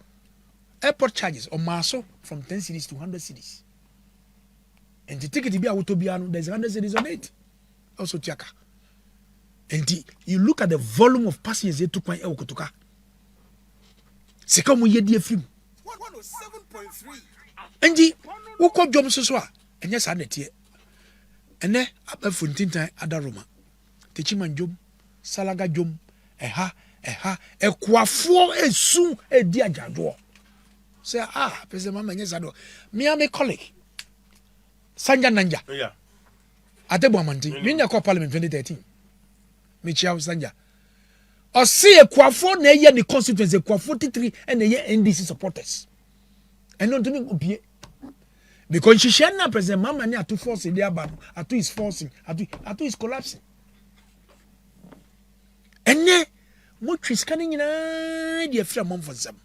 Airport charges on maso from 10 cities to 100 cities. And the ticket be autobiano, there's 100 cities on it. Also tiaka. And you look at the volume of passengers they took my Kotoka. C'est comme you hear film. 107.3. And the who jom so and yes, I net here. And then up a funtin other Roma. Techiman jom, salaga jom, a quafo e soon a dear jador. Say, President Mama, yes, I know. Me and my colleague, Sanja Nanja. Yeah. At the moment, me in the Parliament 2013. Michel Sanja. Or see a quafford na year the constituency, a 43 and a year NDC supporters. And not to me, because she shall not President Mama near to force in their battle, at is forcing, at is collapsing. And then, much is coming in a from for them.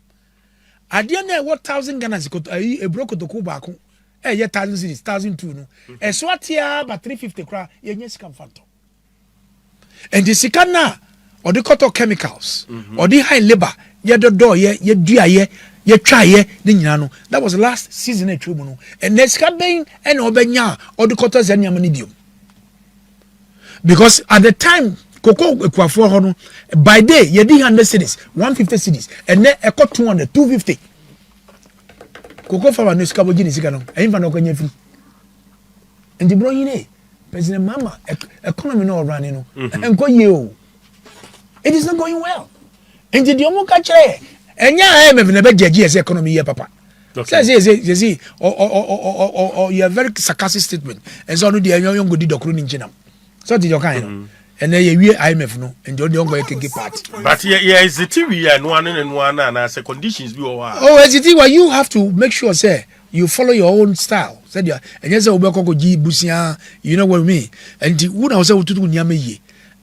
At the end of 1,000 Ghana a broke to Kubako, a year 1,000 cities, 1,002 no. A swatia but 350 cry, yes, come phantom. And the Sikana or the cotton chemicals or the high labor, ye the door, ye dria ye try ye, the that was the last season at Tribunal. And there's Cabin and Obenya or the cotton Zanyamanidium. Because at the time, Coco Equafor by day, ye did 100 cities, 150 cities, and then a cut 200, 250. Coco for a new scabogini cigano, and even no and the broine, President Mama, economy no running, and go you. It is not going well. And the Diomo catch and yeah, I am a never judge economy, papa. Say, or you have very sarcastic statement, and so no, the young good doctor in China. So did your kind. And then you IMF no, and the only can get part. But yeah, is the TV and one and as a conditions be over. Oh, as it is, well, you have to make sure, say, you follow your own style. Said you, and yes, Obeko G Busia, you know what I mean. And the one I was able to do Nyame.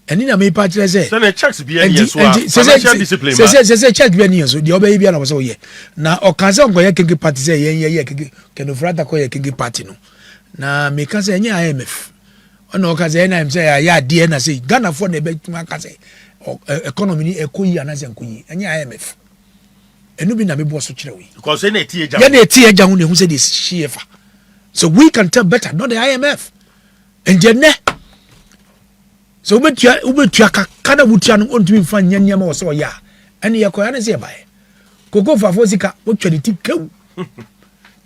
And in a may part, say, so the checks be any financial discipline. Say, check be any so the baby and I was all ye. Now, or Kazan go can get party say, yeah, can of rather call can get party no. Now, make us any IMF. No, because I'm say, yeah, dear, and I say, Ghana for the big say, economy, a kui and as and kui, and IMF. And you been a bit so chilly. Because any tea, who said this shefa. So we can tell better, not the IMF. And then, so ubetua kada wutia no ontumi mfa nyanya ma wo se oya ene ye koya ne se bae koko fafo sika wo twade ti kew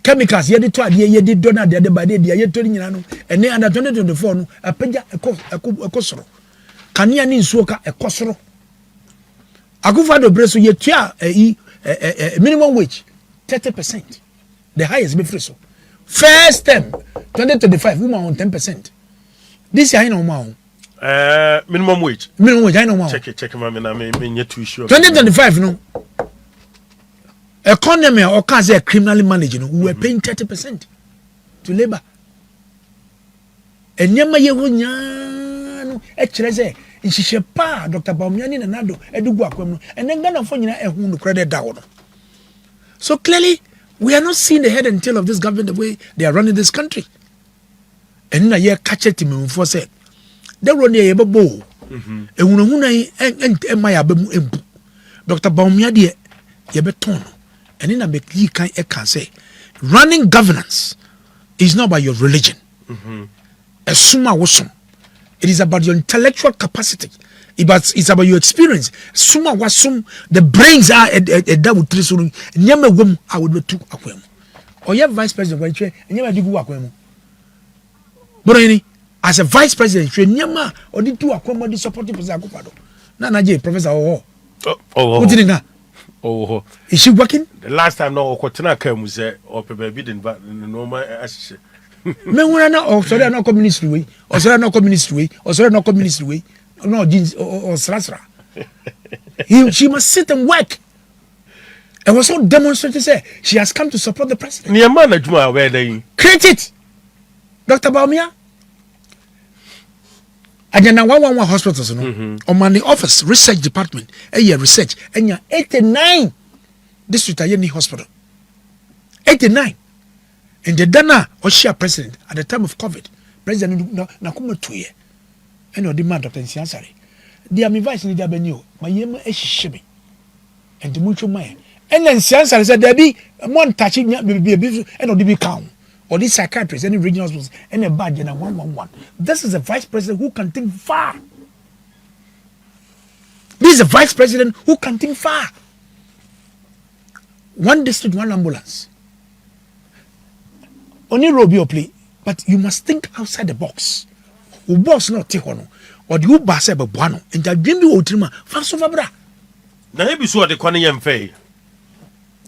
chemicals ye de to ade ye de do na ade ba de ye to nyina no ene under 2024 no apagya ekosoro kania ni nsuo ka ekosoro akufa do breso ye tua minimum wage 30%, the highest be free so first term 2025 woman on 10%. This year I know more. Minimum wage I know more. Check me too sure 2025 no economy or cause criminally managed no we were paying 30% to labor enyama ye ho nya no e kire se nhihye pa Dr. Bawumia na nado edugu akwam no enen Ghana fo nyina ehun no credit da no. So clearly we are not seeing the head and tail of this government the way they are running this country. And na ye catch it me for say they run ye bebo ehunahuna en ma ya ba mu embu Dr. Bawumia de ye beton and in a make you can say running governance is not about your religion. Asuma wosum. It is about your intellectual capacity. It's about your experience. Suma wasum the brains are that would trisuru nyama wom I would be two akwem. Or your vice president when you nyama digu akwem. But as a vice president, you nyama or the two akwem the supporting person akupado. Na naje professor what did you oh is she working? The last time no okotena kam say or baby didn't but normal ashe Me wona na o sorry na communist way or sorry na communist way or sorry na communist way no jeans or srasra she must sit and work and was so demonstrated say she has come to support the president. Near man aduma where they create it. Dr. Bawumia Ajana 111 hospitals no on the office research department research enya 89 district ayeni hospital 89 and the dana Oshia president at the time of COVID president na kuma toye and the man Dr. Nsiansare they are my vice in the avenue my yema ehihye and the mucho man and then Nsiansare said there be one touching baby and the be count or these psychiatrists, any regional hospitals, any badge and a 111. This is a vice president who can think far. This is a vice president who can think far. One district, one ambulance. Only Robio play, but you must think outside the box. U boss not take on, or the Uba Seba Buano, and the Jimmy Otrima, Faso Fabra. Now, he be so the Connie and Fay.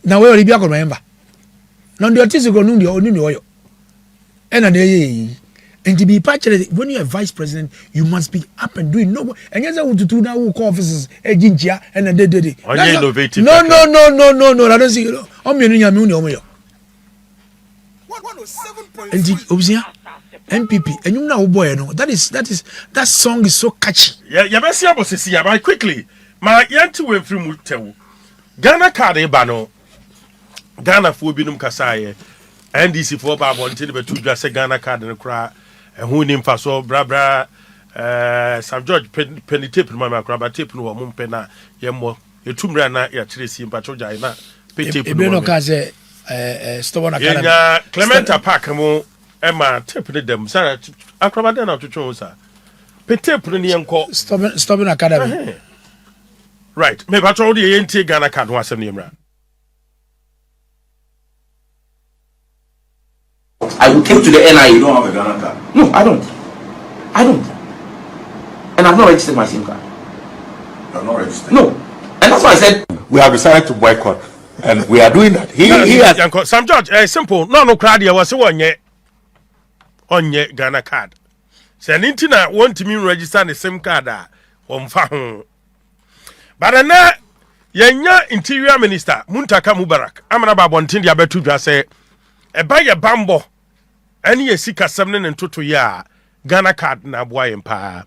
Now, where will be remember? Now, the artist go no the oil. And to be patched when you are vice president, you must be up and doing no. And yes, I want to do now call offices, agentia, and a day. Innovative. No. I don't see. I'm your MPP, and you know, boy, no. That song is so catchy. Yeah, best able to see about quickly. My yanti went through Mutewu. Ghana card bano. Ghana for binum kasaye. NDC for Bob until the two dress Ghana card and a cry, and who named Faso, Brabra, Sam George penny tip, Mamma Crabba tip, no mumpena, Yemo, your tomb ran at your Tracy in Patroja. Ebeno kaze stubborn academy. Clementa Pacamo, Emma tipping them, Sarah, Acrobadena to Chosa. Petip uncle stubborn academy. Right, maybe I told you ain't Ghana card was a name. I will take to the NIA. You don't have a Ghana card? No, I don't. And I've not registered my SIM card. You're not registered? No. And that's why I said we have decided to boycott. And we are doing that. He has... Sam George, simple. No crowd here was on ye Ghana card. Say Nintina want me register the SIM card on phone. But now, yenya Interior Minister Muntaka Mubarak. Amana Babontin Yabetu just say e buy a bambo any a sika 7 and 2 ya Ghana card na boy empire.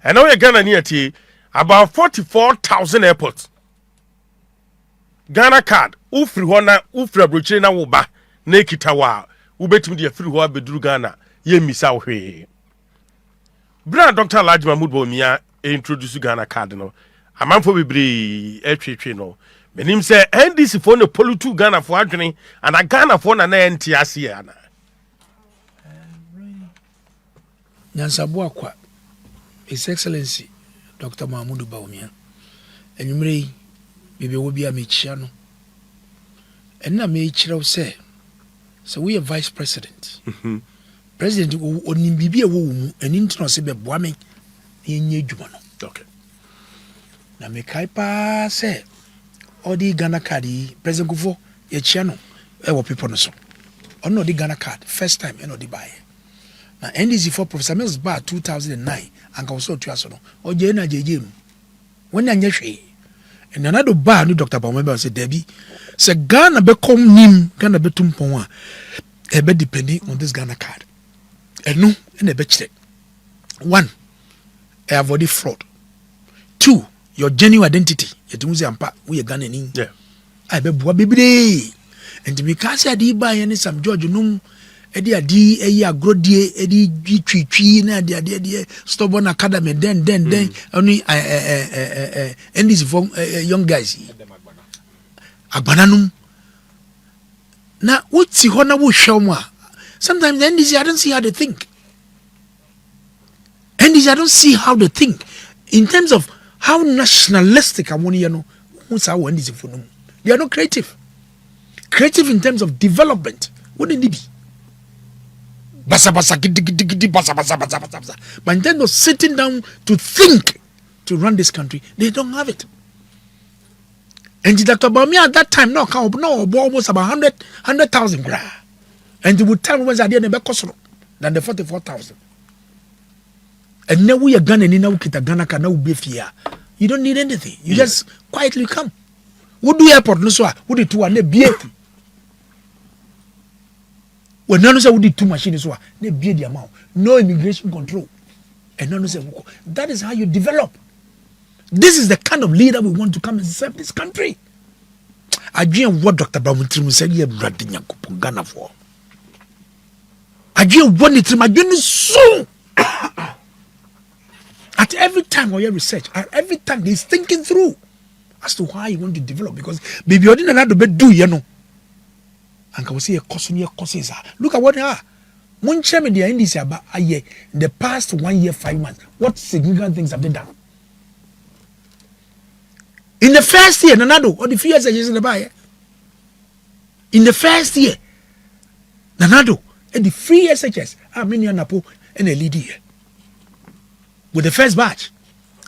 And now Ghana near tea about 44,000 airports. Ghana card ufri hona ufri abrochire na wo ba na ekitawa ubetim de afiri ho abeduru Ghana ye misa hwe. Bra Dr. Alhaji Mahmoud Bawumia introduce Ghana card no. Amanfo bebre etwetwe no. Menim say NDC for no politu Ghana for adwene and a Ghana for na enti ase ana. Nyansabu akwa His Excellency Dr. Mahmoud Bawumia. And you may be a Michiano. And now may chill say. So we are vice president. President only be a woman and interested by bombing in your jumano. Okay. Now me kaipa say all the Ghana card President Kufo ye channel people no so. Or no the Ghana card first time the buy. Now NDC for Professor Mills bar 2009 and also to us or Jena JJ when I nyehwe. And another bar no Dr. Bawumia say Debbie say Ghana become nim Ghana betum pon a be depending on this Ghana card. And no and a bet 1 avoid fraud. 2 your genuine identity. Yetunzi ampa we Ghanaian. Yeah. I be boa baby. And me ka say adi buy any some George num edi adi eyi agrodie edi twitwi na adi stubborn academy then only and this from young guys agbananum na what's ho na wo hwe mo a sometimes the NDC I don't see how they think. NDC I don't see how they think in terms of how nationalistic I want you know who's our NDC for them. They are not creative in terms of development. What did they be? Basa basa. But in terms of sitting down to think to run this country, they don't have it. And Dr. Bawumia at that time no almost about 100,000 gra. And they would tell me was idea never cost than the 44,000. And now we are Ghana and now kita Ghana can now be fear. You don't need anything. You just quietly come. Would do airport no so would it to an be when none say would it 2 machines so they be the amount. No immigration control. And none say that is how you develop. This is the kind of leader we want to come and serve this country. I dream what Dr. Bawumia said you have Ghana for. I dream what it is so. At every time or your research, at every time he's thinking through as to why he want to develop because baby you didn't have to do you know. And can we see a courses. Look at what they are. One chairman the NDC about a year in the past 1 year, 5 months. What significant things have they done? In the first year, Nanado, or the 3 years in the buyer. In the first year, Nanado, and the 3 years HS, Armenian Napo, and a lead year. With the first batch.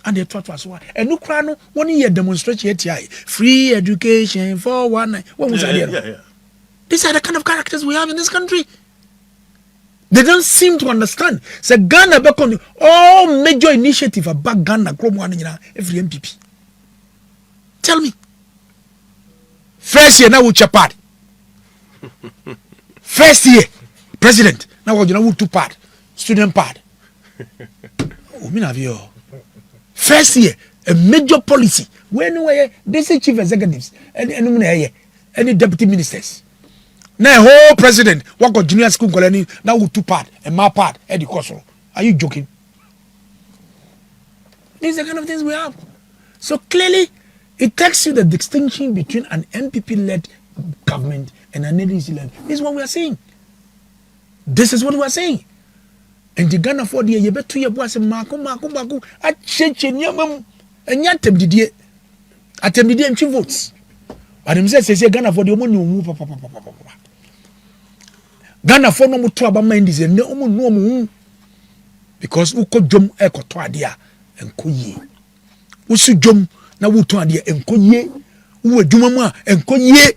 And they taught us why. And no crano, 1 year demonstration here, free education for 1 night. What was that? These are the kind of characters we have in this country. They don't seem to understand. So Ghana back on all major initiative about Ghana, every MPP. Tell me. First year now we part. First year, president. Now we're 2 part. Student part. First year, a major policy. When they say chief executives and any deputy ministers. Now whole president what got junior school colony now with 2 part and my part Eddie Kosoro. Are you joking? These are the kind of things we have. So clearly it takes you the distinction between an MPP-led government and an NDC-led. This is what we are saying. This is what we are saying. And the Ghana for the year 2 years was a Mako at Chechenium and Yatem Didier at the medium votes. But himself says Ghana for the money. Ghana for no more trouble mindis and no because who could jump echo to idea and koye. Who should jump now who to idea and koye, who would do mama and koye.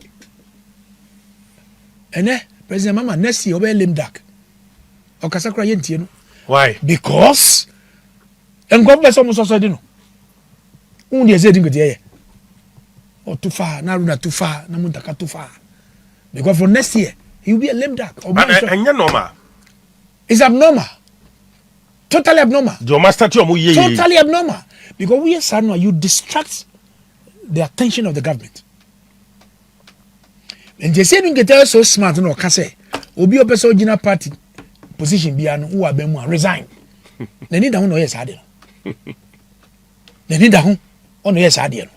And President Mama next year obey limb duck. Or Casacra Yentian. Why? Because and government almost also didn't know. Only a setting good year. Or too far, Naruna too far, Namuntaka too far. Because for next year, he will be a lame duck. And you're normal. It's abnormal. Totally abnormal. Totally abnormal. Because we are saying you distract the attention of the government. And they say you get so smart, no, can say, Obi Opeso Jina Party position be an who are been resign. They need a who no yes, I did. They need a who on yes, I did.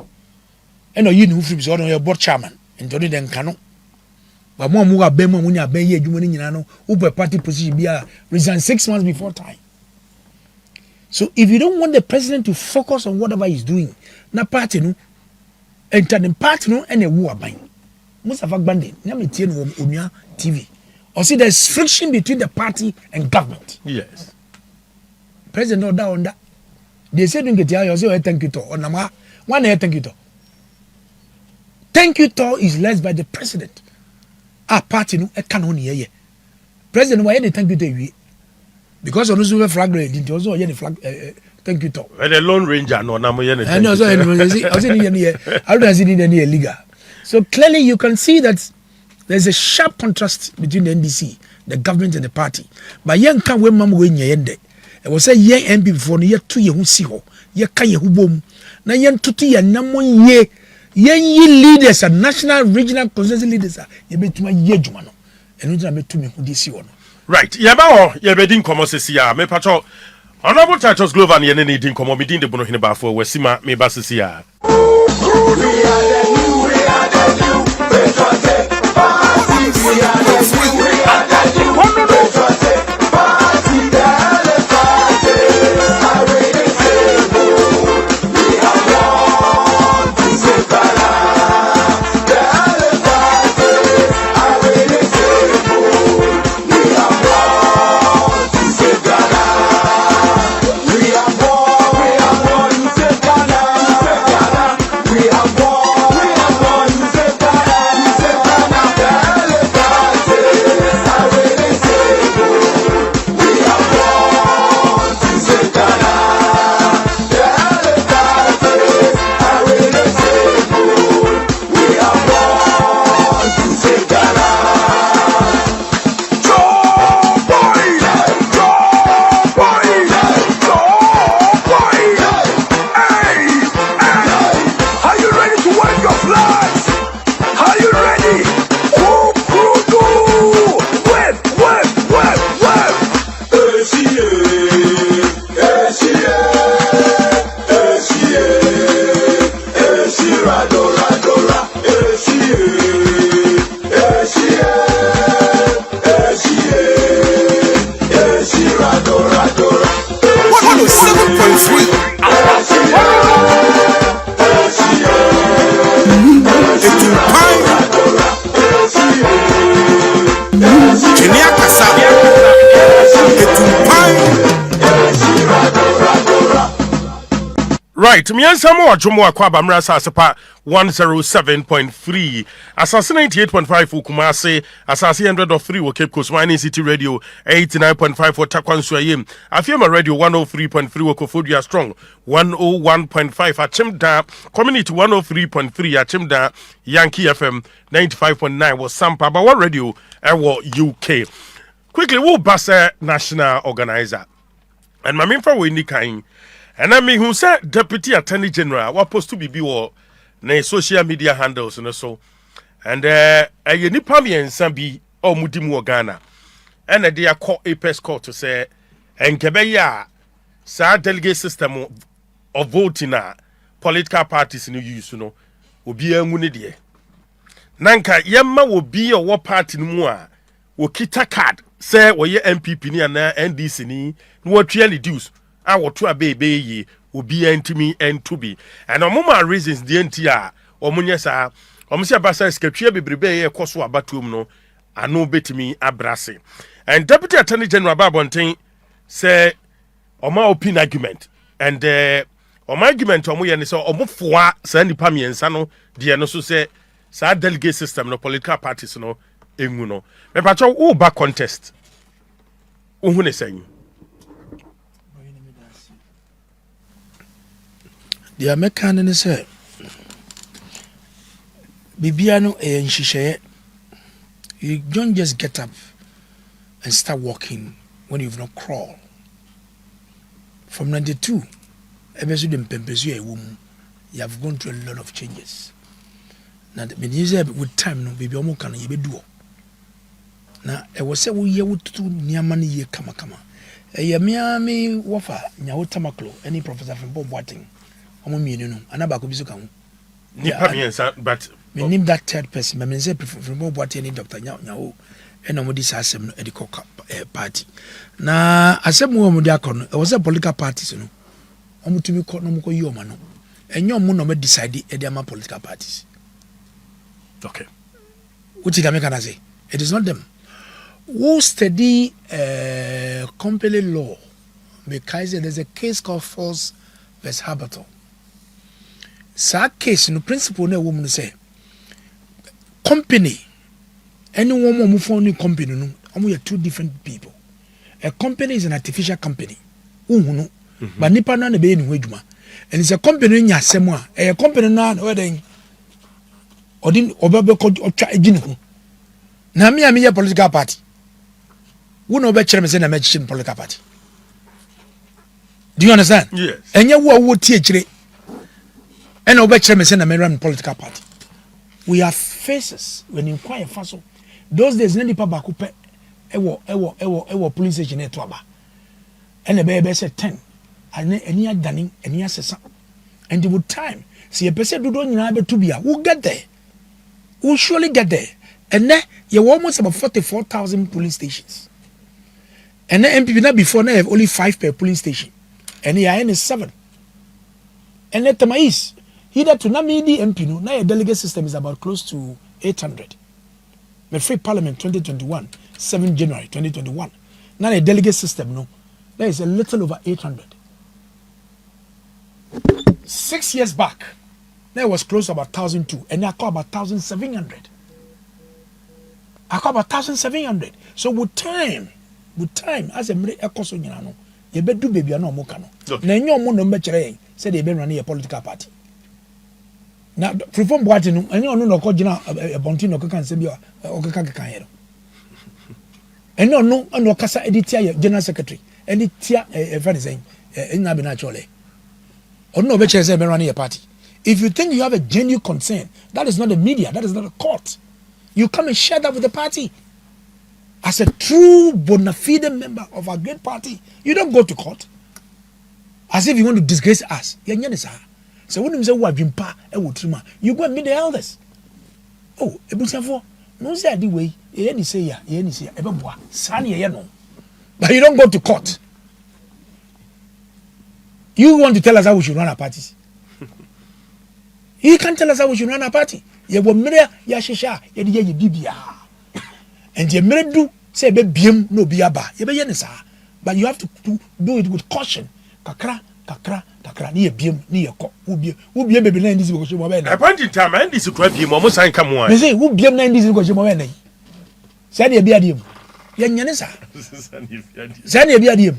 And no, you know, who's on your board chairman, and Johnny then canoe. But more Mugabe, when you are being you know, who party position be resign 6 months before time. So if you don't want the president to focus on whatever he's doing, na party no, enter the party no, and a war buying. Mustafa Gbande, Nyame no Onya TV. Or see there's friction between the party and government. Yes. President no down on that. They say don't get here, you say thank you to. Or nama, one thank you to. Thank you to is led by the president. Our party no, can only hear. President, why any thank you to you? Because on the flag didn't also hear the flag. Thank you to. And the Lone Ranger no na mo ye I know, so I don't see any illegal. So clearly you can see that there's a sharp contrast between the NDC, the government and the party. But young can we mam we nyende. It was a young MP before year 2 year who see ho. Ye kan ye hu bom. Na yen tutu ye namon ye. Ye leaders and national regional consensus leaders ye betuma ye djuma no. Enu na betumi hu disi ho no. Right. Ye be din komo sesi ya. Me patcho Honorable Titus Glover ye ne din komo me din de bono hene ba fo Wesima me ba sesi ya. Right, miyansamo adwomo akwa bamra sasepa 107.3 asase 98.5 Kumase asase 100.3 wo Cape Coast Mining City Radio 89.5 for Takwansu ayem Afiema Radio 103.3 wo Kofodia Strong 101.5 Achimda Community 103.3 Achimda Yankee FM 95.9 wo Sampa Bawa Radio ewo UK. Quickly wo Basa National Organizer and mamimfa we ni kan. And I mean, who said Deputy Attorney General, what supposed to be na social media handles and so. And a Nipami and Sambi or Mudimu Ghana. And a dear court Apex court to say, and Kebeya, sa delegate system of voting political parties in the use, you know, will be a munidie. Nanka Yamma will be a war party mua, will kita card, say, where your MPP ni and NDC ni, what really does. Our two baby will be entimi and to be. And a moment reasons the NTR or Munyasa or Monsieur Bassa scripture be brebe a coswa batum no and no bet me abrasi. And Deputy Attorney General Babontin say my opinion argument. And my argument on Muyan is almost for Sandy Pami and Sano, the also say sad delegate system no political parties no emuno. Me pacho o back contest. Uhune saying. The American say Bibiano and Shisha, you don't just get up and start walking when you've not crawled. From 92, ever since you have gone through a lot of changes. Now, with time, no baby, almost can you do. Now, I was say we would do near money ye kama. A Miami wafa, Nyautamaklo, any professor from Bob Watting. But me name that third person. Me say from what any doctor now ɛna mo di saa asɛm no ɛde kɔ party na asɛm wo mo de akɔ no ɛwɔ sɛ political parties no ɔmo tumi kɔ no mo kɔ yi ɔma no ɛnyɛ ɔmo na ɔmo decide ɛde ama political parties. Okay. Which can make an say? It is not them. Who study company law? Because there's a case called False vs. Haberton. So case, no principle, no woman say company. Any woman who found company, no, we are two different people. A company is an artificial company. No, but nipa na be anyway juma. And it's a company in Yasemwa. A company na wedding. Odin obebe ko otwa egini ho na me a political party wo no be kire me say na me kire political party. Do you understand? Yes. Enye wo tie kire ena obe kire me say na me run political party. We have faces when you inquire faso those days na nipa ba ko pe ewo police station e to aba ena be say 10 ani adani ani asesa and with time see a person do don nyina be to bia we get there. We'll surely get there. And then you have almost about 44,000 police stations. And then MPP now before now have only 5 per polling station. And here is 7. And then Tamais, either to Namidi MP, now your delegate system is about close to 800. The free parliament 2021, 7 January 2021. Now a delegate system, no, there is a little over 800. 6 years back, there was close to about 1,002, and I call about 1,700. I call about 1,700. So with time, as a mere echo you know, you better do baby no more cano. Now you more number say they been running a political party. Now reform party no, and you no call jina a bontino can say be o can hear. And no kasa editia general secretary, editia a friend saying in na be naturally. Or no be say be running a party. If you think you have a genuine concern, that is not the media, that is not a court. You come and share that with the party. As a true bona fide member of a great party, you don't go to court. As if you want to disgrace us. So when you say, you go and meet the elders. Oh, no say the way, but you don't go to court. You want to tell us how we should run our parties? You can't tell us how we should run a party. You will mirror Yashisha, Yadi Bibia. And you may do say bim no biaba. But you have to do it with caution. Kakra, near bim, near cock, who be baby 90s because you were a point in time, and this is what you almost ain't come on. They say, who be 90s because you were any. Send a beardium. Yanisa. Send a beardium.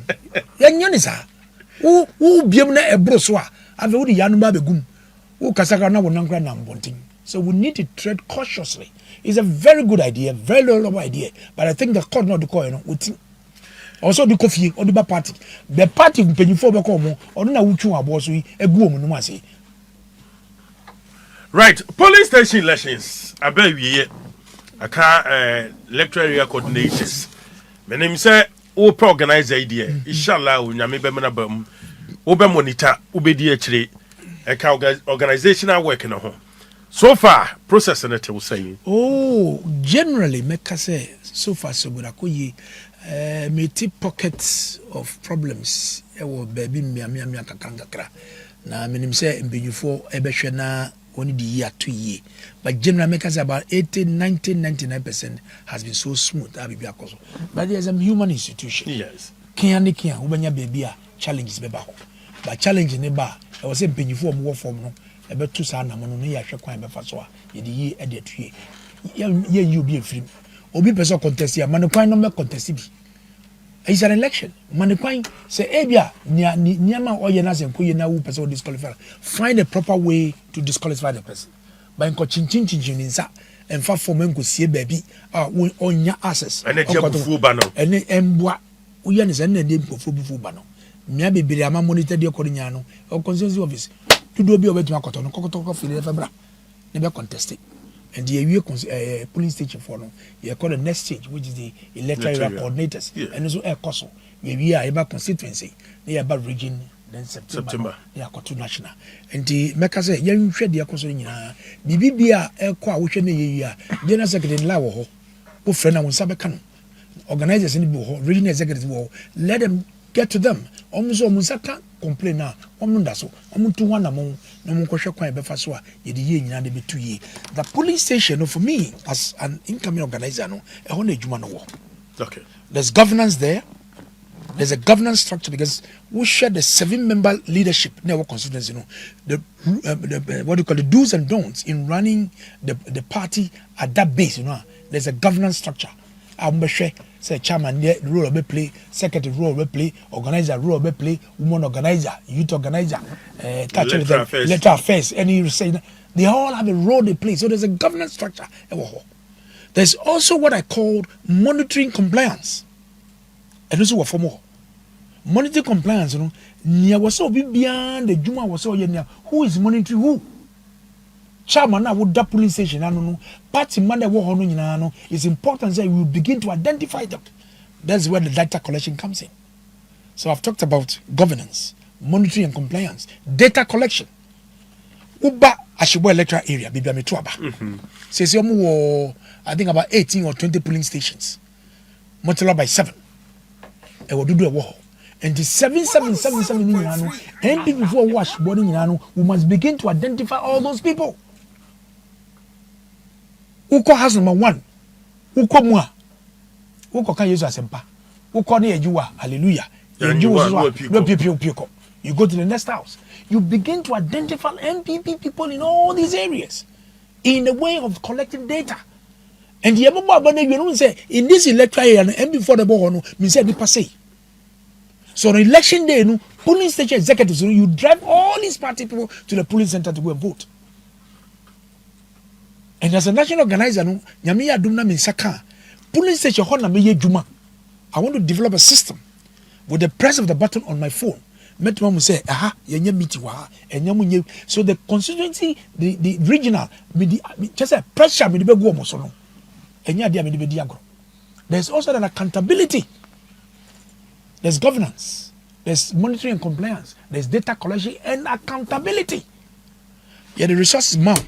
Yanisa. Who be a broswa. I've already Yanuma begum. So we need to tread cautiously. It's a very good idea, very low idea. But I think the court not the coin. Also the coffee or the party. The party will pay you for the common or no which one was we a woman no say. Right, police station elections. I bet we I can't electoral area coordinators. My name is O organize idea. Inshallah, we nyame be mena bam. Obe monitor, obe di actually. Organizational work in a home. So far, process and it will say. Oh, generally, make say so far so good. I me pockets of problems. Baby, me kakra. Na minim say mbeyufo ebehwe na only the year 2 year. But generally, make say about 99% has been so smooth. But there's a human institution. Yes. Kian ubenya baby challenges beba. But challenge neba. I was saying, penny form, war form, no, about 2 sana, Mononia, Shaquan, Bafasoa, ye edit 3. You be a free. Obi person contest here, Manoquine number contest. It's an election. Manoquine say, Abia, Niama or Yanas and Kuyana who person disqualified. Find a proper way to disqualify the person. By coaching Chinchin and far from men could see a baby on your asses. And a job full banner. And what we understand the name for full banner. Maybe be a monitor the Coriniano or consensus office to do be over to Macoton, Cocoto, Febra, never contested. And the police station for no, you call the next stage, which is the electoral coordinators, and also a COSO. We are about constituency, they are about region, then September, they are to national. And the Mecca say, you shed the COSO in BBA, a qua which in the year, General Secretary Lawo, wo friend na wo nsa bɛka no organizers ni bi wɔ regional executives wɔ let them get to them ɔmo nsa ka complain na ɔmo nda so ɔmo tu hɔ na mo nkɔhwɛ kwan bɛfa so a yɛde yie nyina de bɛtu yie the police station no for me as an incoming organizer no ɛhɔ na adwuma no wɔ okay there's governance there. There's a governance structure because we share the 7-member leadership in our constituency. You know, the what do you call the do's and don'ts in running the party at that base. You know, there's a governance structure. I'm sure say chairman the role of play, secretary role of play, organizer role of play, woman organizer, youth organizer, letter affairs. Any say they all have a role they play. So there's a governance structure. There's also what I call monitoring compliance. And also for more monitoring compliance, you know, near was so beyond the Juma was so near who is monitoring who. Chairman, I would that police station, I don't know. Party man that war on it's important that we begin to identify them. That's where the data collection comes in. So I've talked about governance, monitoring and compliance, data collection. Uba Ashibo electoral area, Bibi Ametuaba. Says I think about 18 or 20 polling stations. Multiplied by 7. And the 777 and before wash body we must begin to identify all those people. Uko has number 1. Uko mua. Uko kan Yesu asempa. Uko ne ejuwa. Hallelujah. You go to the next house. You begin to identify MPP people in all these areas in the way of collecting data. And the you say in this electoral area and before the ball means say passe. So on election day, polling station executives, you drive all these party people to the polling center to go and vote. And as a national organizer, Nyamiya Dumna Minsaka, polling station Hona Meye Juma. I want to develop a system with the press of the button on my phone. Metmam say, aha, yenye meeting wa, enyamunye. So the constituency, the regional, just a pressure me go mosono. Enya dia me di agro. There's also an accountability. There's governance, there's monitoring and compliance, there's data collection and accountability. Yeah, the resources man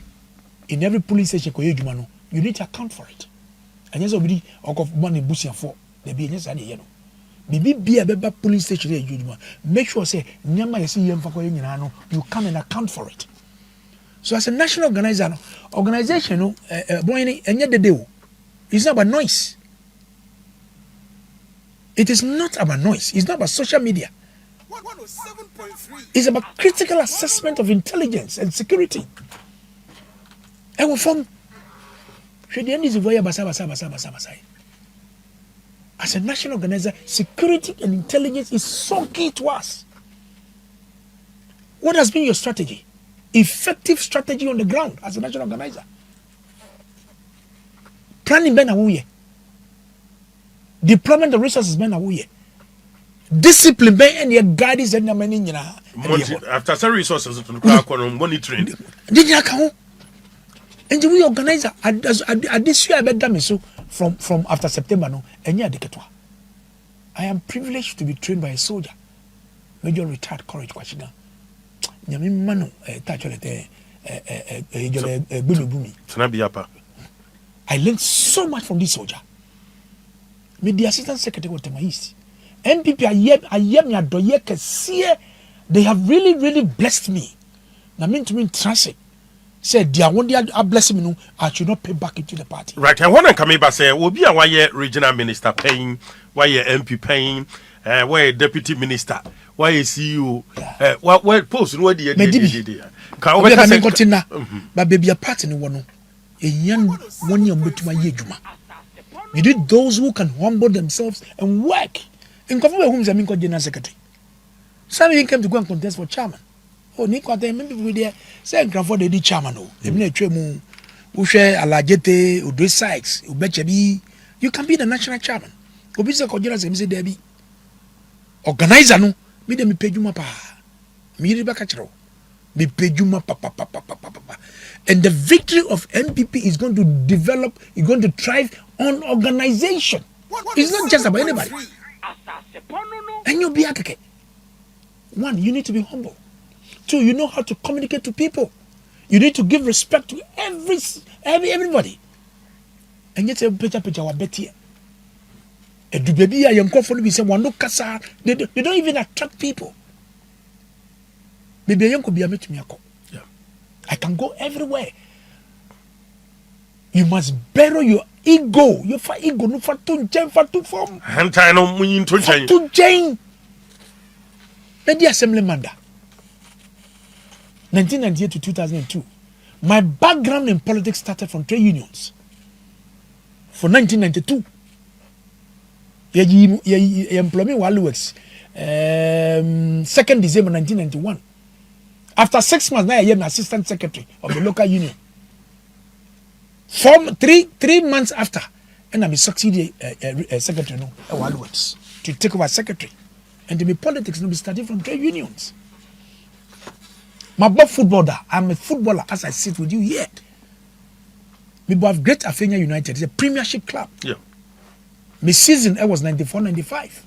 in every police station you need to account for it. And yes, obedi of money bushing for the be yes and yeno. Be a beba police station you make sure say nyama yesi yem for you come and account for it. So as a national organization, it's not about noise. It is not about noise. It's not about social media. It's about critical assessment of intelligence and security. And we form. As a national organizer, security and intelligence is so key to us. What has been your strategy? Effective strategy on the ground as a national organizer. Planning ben awuye. Deployment of resources ben awuye. Discipline ben and your guidance and your many after some resources to monitoring. Did you account? And we organize at this year so from after September no I am privileged to be trained by a soldier, Major retired Courage Kwashiga. Nyami manu I learned so much from this soldier. Me the assistant secretary of Tema East. NPP they have really blessed me. I mean to mean transit. Said they are one day blessing me no, I should not pay back into the party. Right, and when I come back say will be a why regional minister paying, why MP paying, why deputy minister, why CEO, what post what the but baby a party no one. A young one year to my yejuma. You need those who can humble themselves and work. In cover whom I mean general secretary. Some even came to go and contest for chairman. Oh, Nico, they remember we there. Say Crawford the chairman. Oh, even tremu, who share a lajete, who do Sykes, who bet you can be the national chairman. Obisa Kojiras MC Debbie. Organizer no, me dem pay you pa. Me riba kachero. Me pay you papa. And the victory of NPP is going to develop, is going to thrive on organization. It's not just about anybody. And you'll be a keke. One, you need to be humble. Two, you know how to communicate to people. You need to give respect to everybody. and yet a picture wa betie e du baby a yankofo no bi say wano kasa they don't even attract people baby yanko bia metumi akọ I can go everywhere. You must bury your ego. Your ego no for to jen for to form. Hentai no munyin to jen. To jen. The assemblyman da. 1998 to 2002. My background in politics started from trade unions. For 1992. You employ me while works. 2nd December 1991. After 6 months, now I am assistant secretary of the local union. 3 months after, and I'm a succeeding secretary no, works to take over secretary, and to be politics no be starting from trade unions. My boy footballer, I'm a footballer as I sit with you here. We have Great Afenia United, it's a premiership club. Yeah. My season I was 94-95.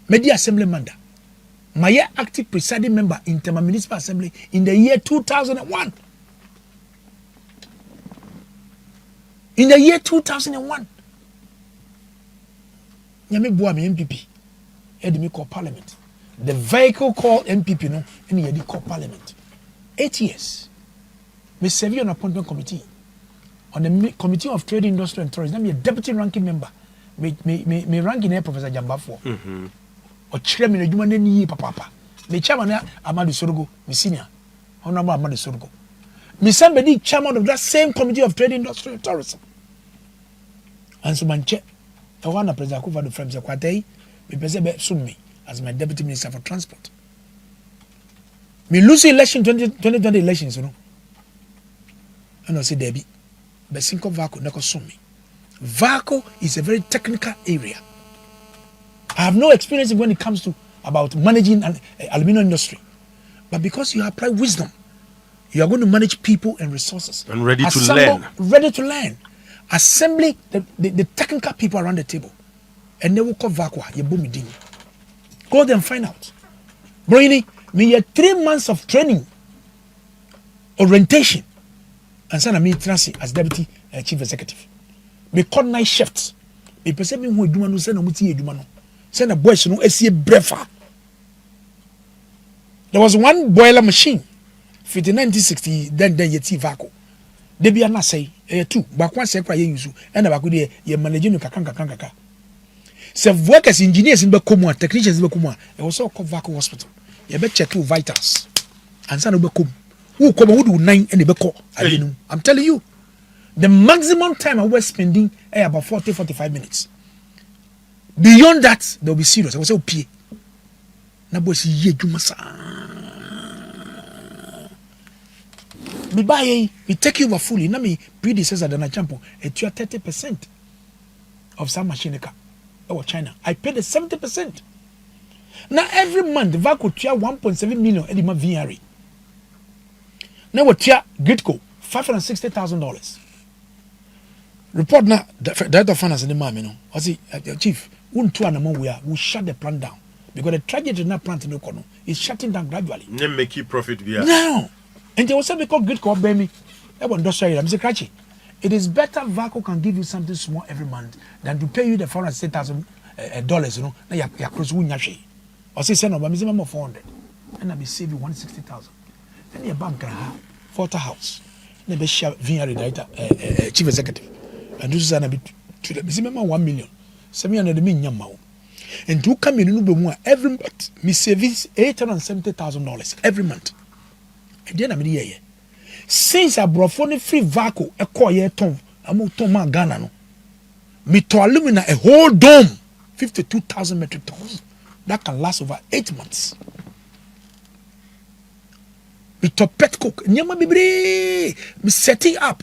Media assemblyman. My active presiding member in Tema Municipal Assembly in the year 2001. In the year 2001. Nyame boa me MPP. Edi me call parliament. The vehicle called MPP no, and he called parliament. 8 years. Me serve on appointment committee. On the Committee of Trade, Industry and Tourism. I'm a deputy ranking member. Me ranking here Professor Jambafo. Or chairman of human ni papa. Me chairman Amadu Sorgo, me senior. Honorable Amadu Sorgo. Me somebody chairman of that same Committee of Trade, Industry and Tourism. And so man check. I want to present over the frames of Kwatei. Me present soon me as my deputy minister for transport. Me lose election 2020 elections, you know. And I say Debbie, but Cinco Vaco never saw me. Vaco is a very technical area. I have no experience when it comes to about managing an aluminum industry. But because you apply wisdom, you are going to manage people and resources. And ready to learn. Ready to learn. Assembly the technical people around the table. And they will call Vakwa, you boom me. Go there and find out. Brainy, me had 3 months of training, orientation, and send me transit as deputy chief executive. Me call night shifts. Me perceive me who do man send muti edumano. Send a boy no esi brefa. There was one boiler machine. 1960 then yeti Vaco. They be na say two back one say cry use and back dey ye managing kakaka. So workers engineers in Bekomo technicians in Bekomo e was all called Vaco hospital. You be check your vitals. And san Bekom. Who come who do 9 and Beko. I'm telling you. The maximum time I was spending about 40-45 minutes. Beyond that, they'll be serious. I was say, "Pie." Na boy si ye juma sa. Me buy, we take you over fully. Na me predecessor than a champion. It you 30% of some machine car. Or China. I paid the 70%. Now every month, the Vaco tia 1.7 million edima VRE. Now what tia Gritco $560,000. Report now, the director of finance in the man, you know. I see, chief, we shut the plant down because the tragedy in that plant in Okono is shutting down gradually. Then make you profit via. Now, and they will say because good call baby. I'm saying, Cratchy. It is better Vaco can give you something small every month than to pay you the $460,000, you know. Now you're close to Winyashi. Or say, send over minimum of 400, and I'll be save you 160,000. And your bank can have 40 house. Then be share VR director, chief executive. And this is an bit to the minimum 1 million. 700 million. And to come in every month, me service $870,000 every month. And then I'm here. Since I brought for the free Vaco, a core ton, I'm out to my Ghana. No, me to alumina a whole dome, 52,000 metric tons. That can last over 8 months. Me to pet cook, nyama bibre, me setting up.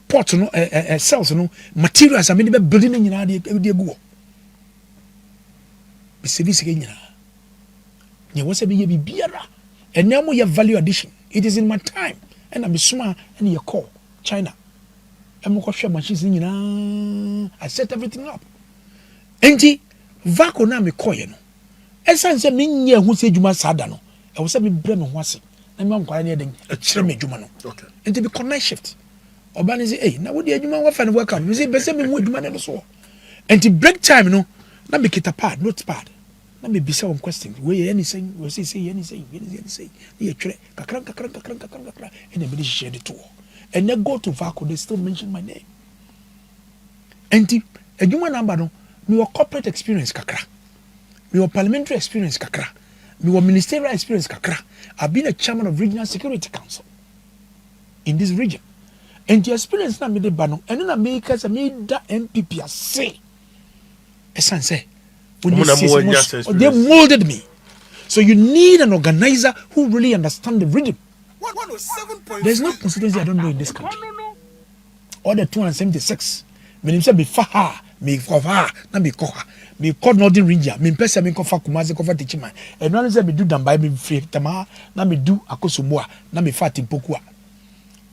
Ports, no, cells, no, materials. I mean, the building in the go. The service again. You was a be beera, and now more value addition. It is in my time, and I'm smart and you call China. I'm going to machines in. I set everything up. Enti Vaco na me call you. Essence me nye who say Juma Sadano. I was a me brem wasi. I'm going to a chere me Juma no. Okay. And to be connect shift. oba ne say eh na wo de adwuma wo fa ne work out me say bese me mu adwuma ne so and to break time no na me kita pad notepad na me bisa one question we anything we say anything you twerɛ kakra and me share the tour and then go to Vaco they still mention my name and adwuma number no me corporate experience kakra me parliamentary experience kakra me ministerial experience kakra I've been a chairman of regional security council in this region and the experience na me de ba no and then I make as me da MPP say esan say they molded me. So you need an organizer who really understands the rhythm. There's no constituency I don't know in this country. All the 276. Me say be faha, me kofa, na me koha. Me call Northern Region. Me pesa me kofa Kumasi kofa Tichima. And one say me do Dambai me free tama, na me do Akosomboa, na me fa Timpokua.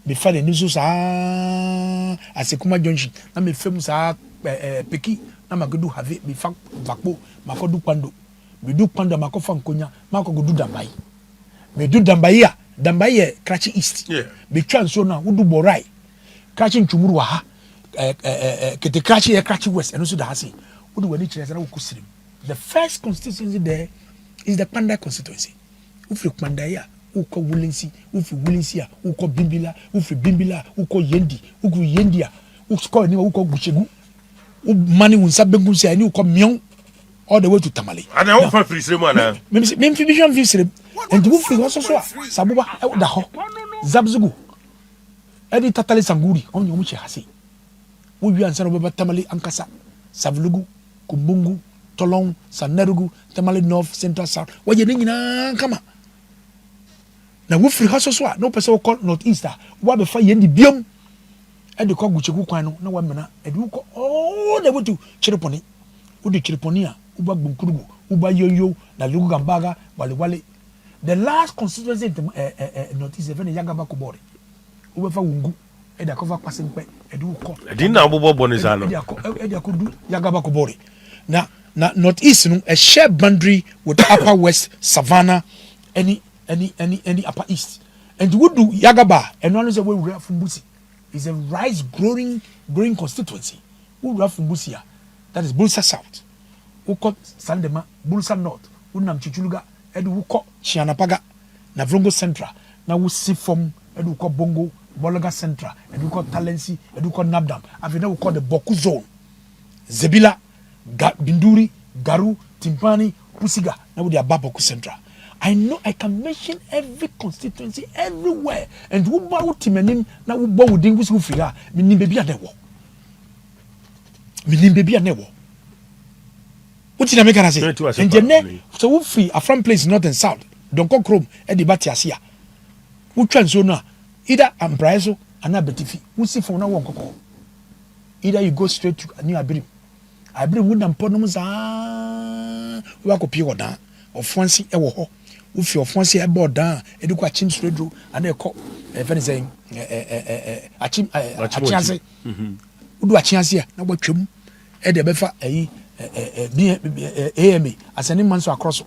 Me fa the Nusu sa Asekuma Junction, na me femu sa Peki. Na magodu have me fa Vakpo, makodu Pando. Me do Pando makofa Nkonya, makodu Dambai. Me do Dambai ya, Dambai Krachi East. Yeah. Me transfer na udu Borai. Krachi Nchumuru wa ha. Kete Krachi Krachi West and also the Hasi. Udu wani chireza na ukusirim. The first constituency there is the Panda constituency. Ufri Panda ya, uko Wulensi, ufri Wulensi ya, uko Bimbila, ufri Bimbila, uko Yendi, uko Yendia, uko Guchegu. Money will sabengu say any come young all the way to Tamale. And I offer free ceremony. Memphis vision and the Wufi also saw Sabuba the ho Zabzugu. Eddie Tatali Sanguri on your Muchi Hasi. We answer about Tamale Ankasa, Savlugu, Kumbungu, Tolong, Sanerugu, Tamale North, Central South. What you thinking? Come on. Now Wufi also no person called Northeast. What before Yendi Biom? And the Koguchu Kwano, no one mana, and you go all the way to Chiriponi, Udi Chiriponia, Uba Bunkurubu, Uba Yo, the Lugambaga, Wale. The last constituency notice even a Yagaba Kubori, Uba Wungu, and the cover passing by, and you call. I didn't know about Bonizano. Could do Yagaba Kubori. Now, Northeast, a shared boundary with the Upper West, Savannah, any Upper East. And would do Yagaba, and one is away we are from Busi. Is a rice growing constituency. Who run from Busia, that is Bulsa South. Who call Sandema, Bulsa North, who nam Chichuluga, and who call Chianapaga, Navrongo Central. Now we see from and who call Bongo, Bolaga Central, and who call Talensi, and who call Nabdam. I've now called the Boku Zone. Zebila, Binduri, Garu, Timpani, Pusiga. Now we are Baboku Central. I know I can mention every constituency everywhere. And who bow Timenim, now who bow with English who figure, meaning baby a never. Meaning baby a never. What did I make? And the so who free a front place north and south. Don't go chrome at the Batiasia. Who transona either Ambrazo and Abetifi. Who see for now one call. Either you go straight to a new Abrim. I bring wood and ponomus. Wako pure down or fancy ewo. If your fancy a board down, and you catch him straight through, and they call if anything a chance. Who do a chance here? Now what you at the Befa AMA as an immense across.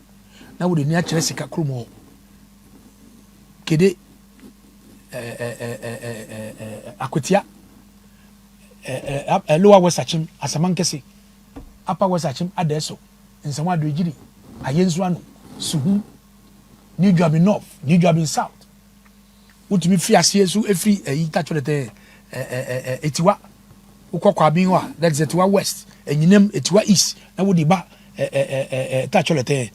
Now with the near Jessica Crumo Kede Aquatia lower West Achim as a monkey, upper West Achim Adeso, and someone do Gidi, Ayenswan, Suhu. New job in north, new job in south. What me fear see so every touch with the etiwa ukokwa binwa that's etiwa west and you name etiwa east na wo di ba touch with the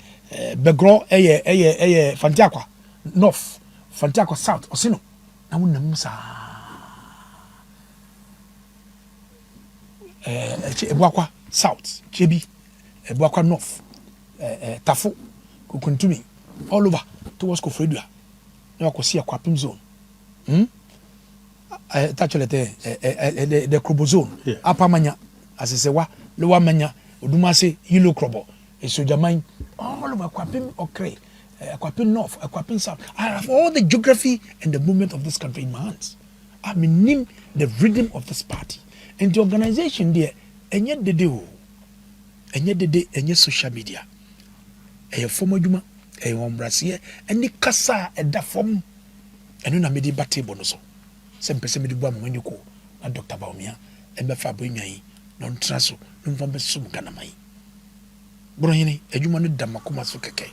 begro fantiakwa north fantiakwa south osino na wo nam sa ebuakwa south chebi ebuakwa north tafo kukuntumi all over towards Kofredua. Now I could see a Kwapim zone. Actually, the Krobozone, Upper Manya, as I say, Lower Manya, Udumase, Yellow Krobo, a soldier mine, all over Kwapim or Cray, Kwapim North, Kwapim South. I have all the geography and the movement of this country in my hands. I mean, the rhythm of this party. And the organization there, and yet the day, and yet social media. A former Juma. Brasier and the Kasa at that form and then I made it back table. So, some person made the bomb when you go. na Dr. Baumia embe fa bonya yi no ntra so no mfa besum Ghana man bro hini adwuma no damakoma so keke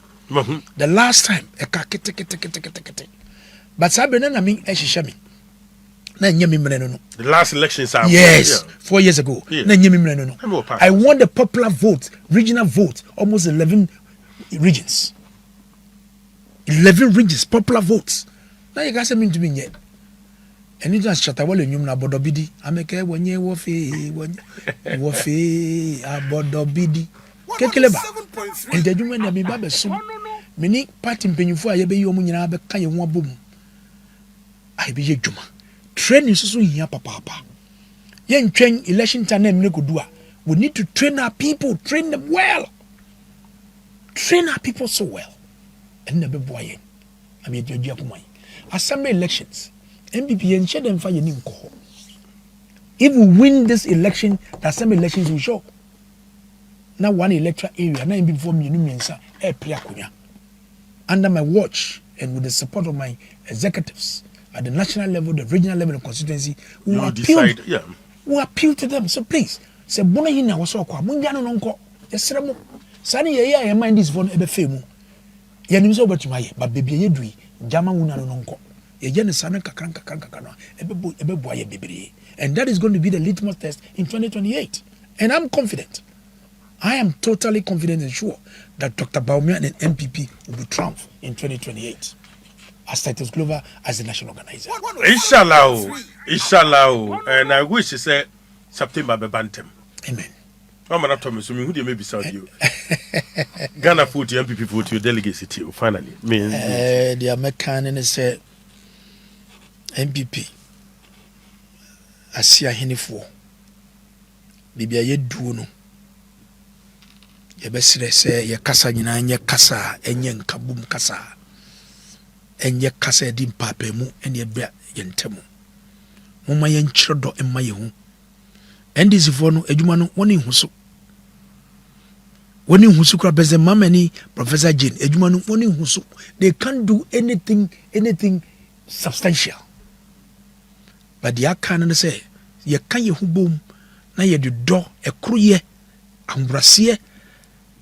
the last time e ka kete but sabe na me e hihye me na nya me mre no the last election time yes 4 years ago na nya me mre no I won the popular vote regional vote almost 11 regions 11 regions popular votes na you guys mean to me yet and it just chata wale nyum na bodobidi ameke wonye wo fe abodobidi kekeleba and the juma na me ba beso mini party mpenyufo aye be yi omu nyina be kan ye ho abom ai be ye juma training so hia papa ye ntwen election time na kodu a we need to train our people, train them well, train our people so well and never boy I mean you assembly elections MPP and share them for your name. If we win this election, the assembly elections will show. Now one electoral area, now before me, under my watch and with the support of my executives at the national level, the regional level, and constituency, we will appeal to them. So please, say bona hina waso kwa munjano nonko. Yesremo. Sani ye mind this for ebe femu. Ye nimso obetumaye, but baby ye dui, jama wuna nonko. And that is going to be the litmus test in 2028. And I'm confident. I am totally confident and sure that Dr. Baumia and MPP will be triumph in 2028 as Titus Glover as the national organizer. Inshallah. And I wish to say September Bebantem. Amen. I'm not Thomas. Who do you maybe saw you? Ghana foot, MPP foot, your delegacy finally. The American and say MPP asia henefo bibia ye duo no ye besire se ye kasa nyina nye kasa enye nkabum kasa enye kasa edi mpapa mu ene bia ye ntemu moma ye nchirodo emma ye hu NDC fo no adwuma no woni husu kra beze mamani Professor Jane adwuma no woni husu they can't do anything substantial. But the Akan say, ye can ye hubum, na ye do do a cruye, ambrassier,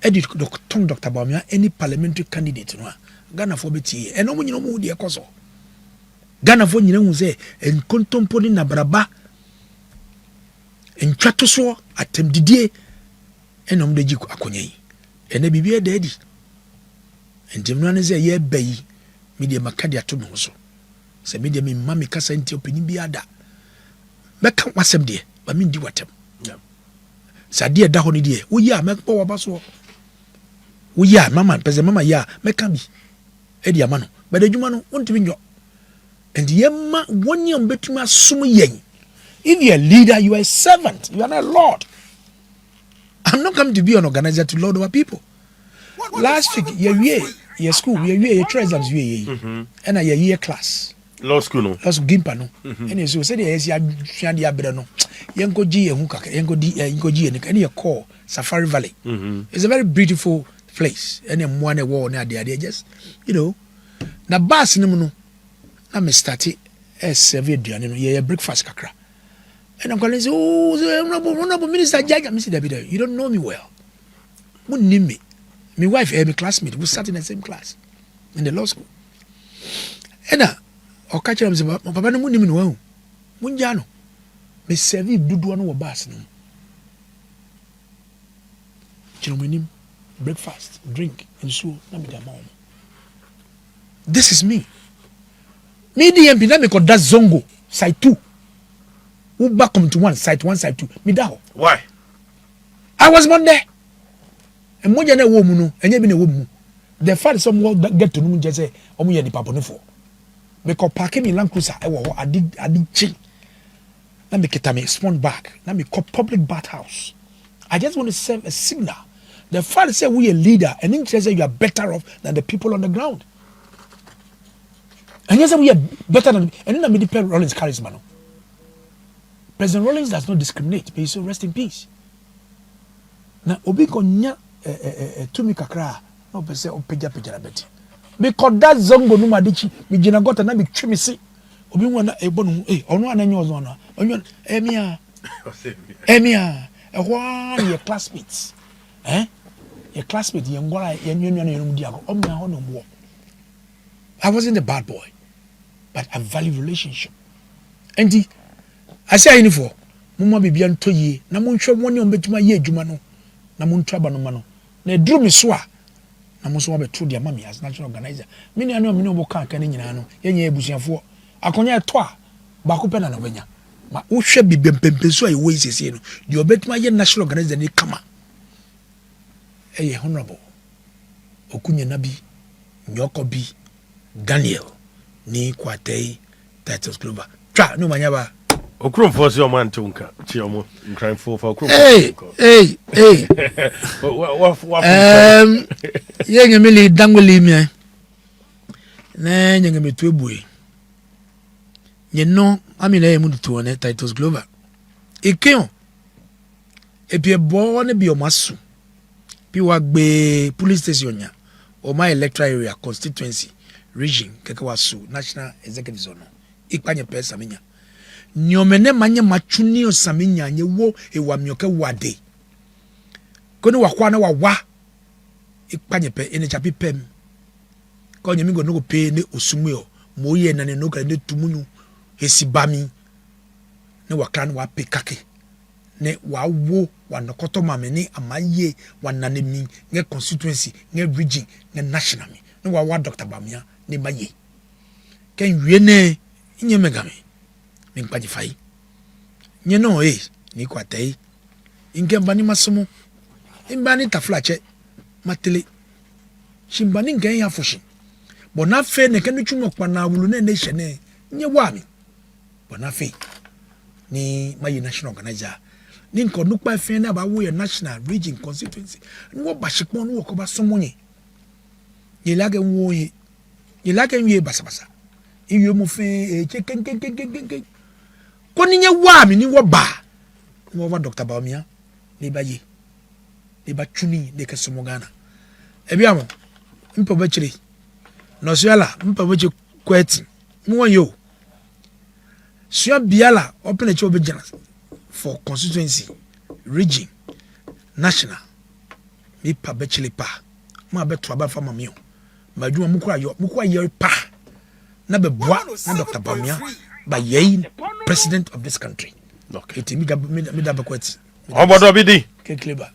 edit Dr. Baumia, any parliamentary candidate, no Ghana for beti, and no one you know the akoso. Ghana for you know say, and contemporary nabraba, and chatoso, atem didier, and the jiku akonye, and the bibia daddy. And Timran is a ye bay, media macadia to so. Se media me mami kasa nti opini bi ada meka wasem de ba me ndi watem sa de da ho ne de wo ya mekpo wa baso wo ya mama pese mama ya meka bi e de ama no ba de djuma no wontimi nyo and yemma wonyam betuma sum yen. If you are a leader, you are a servant, you are not a lord. I'm not coming to be an organizer to lord over people. Last week your school your exams and a year class law school no law school gimpa no and so said yes ya hwande abre no yenko gi ehu kaka yenko gi and you call Safari Valley. It's a very beautiful place and one war na there just na bus no na me start serve aduane no ye breakfast kakra and I'm calling say honorable minister Jaja me say you don't know me well. Munni me my wife my classmate we sat in the same class in the law school and o catch them say papa no munni me no munja no me serve dudu no bus no chinomenim breakfast drink and so na me da mom. This is me DMP na me ko da zongo side 2 who back come to side 1 side 2 me da. Why? I was born there. And moja na wo mu no enye bi na wo mu the fact some get to know just say omo ye di papa no for me ko park me Land Cruiser e wo adi chi na me kita me spawn back na me ko public bathhouse. I just want to serve a signal. The fact say we a leader and interest say you are better off than the people on the ground. And yes, we are better than and then me depend Rollins charisma no. President Rollins does not discriminate, but so rest in peace. Na obi ko nya tumi kakra no be say opeja na beti because that zongo no madichi me gina gota na me twimi si obi wona ebo no ono ananya ozo no onyo emia emia your classmates your classmates your ngora your nunu dia ko omna ho no mo. I wasn't a bad boy, but I value relationship. And I say any for mama bibia nto yi na mo nhwe mo ne ombetuma ye adwuma no na mo ntraba no ma no na eduru me so a na mo so wa beto dia mama as national organizer me ne anu me ne oboka aka ne nyina no yenye ebusuafo akonya eto a ba ko pe na na banya ma wo hwe bibempempe so a ye wo isese no de obetuma ye national organizer ni kama honorable okunya nabi nyoko bi Daniel ni kwatei Titus Clover twa no manya ba okrum for so man tunka chi omo nkran for okrum hey yenye mili dangoli mi na yenye metu ebue nyeno amina ye mu to ne Titus Clover ikion epi ebo ne bi o masu pi wa gbe police station nya o my electoral area constituency region keke wasu national executive zone ikpanye pesa menya nyomene manye machuni osaminya nyewo ewa myoke wade kono wakwa na wawa ikpanye pe ene chapi pem ko nyemi go no pe ne osumwe mo ye na ne no ka ne tumunu esibami ne wakra na wa pe kake ne wawo wanokoto mameni amaye wananemi nge constituency nge region nge national mi ne wawa Dr. Bamia ne maye ken wiene nye megame me nkpaji fai nye no ni kwatei inge mbani masomo imbani taflache matele shimbani nge ya fushi bona fe ne kenu chumo kwa na wulu ne shene nye wami bona fe ni maye national organizer ni nko nukpa fe na ba wo ye national region constituency ni wo bashikpon ni wo ko ba somonye yelage wo ye yelage wie basabasa iwe mu fe ken ko ni nye wami ni wo ba ni wo Dr. Bamia ni ba ye ni ba chuni de kesomo Ghana ebiamo mpo bachiri no suala mpo bachi kweti mu yo sua biala open echo be jana for constituency region national mi pa bachili pa ma beto aba fa mamio madwuma mukura yo pa na be boa na Dr. Bamia by ye president of this country. Okay. It me da bakweti obodo bidi ke kleba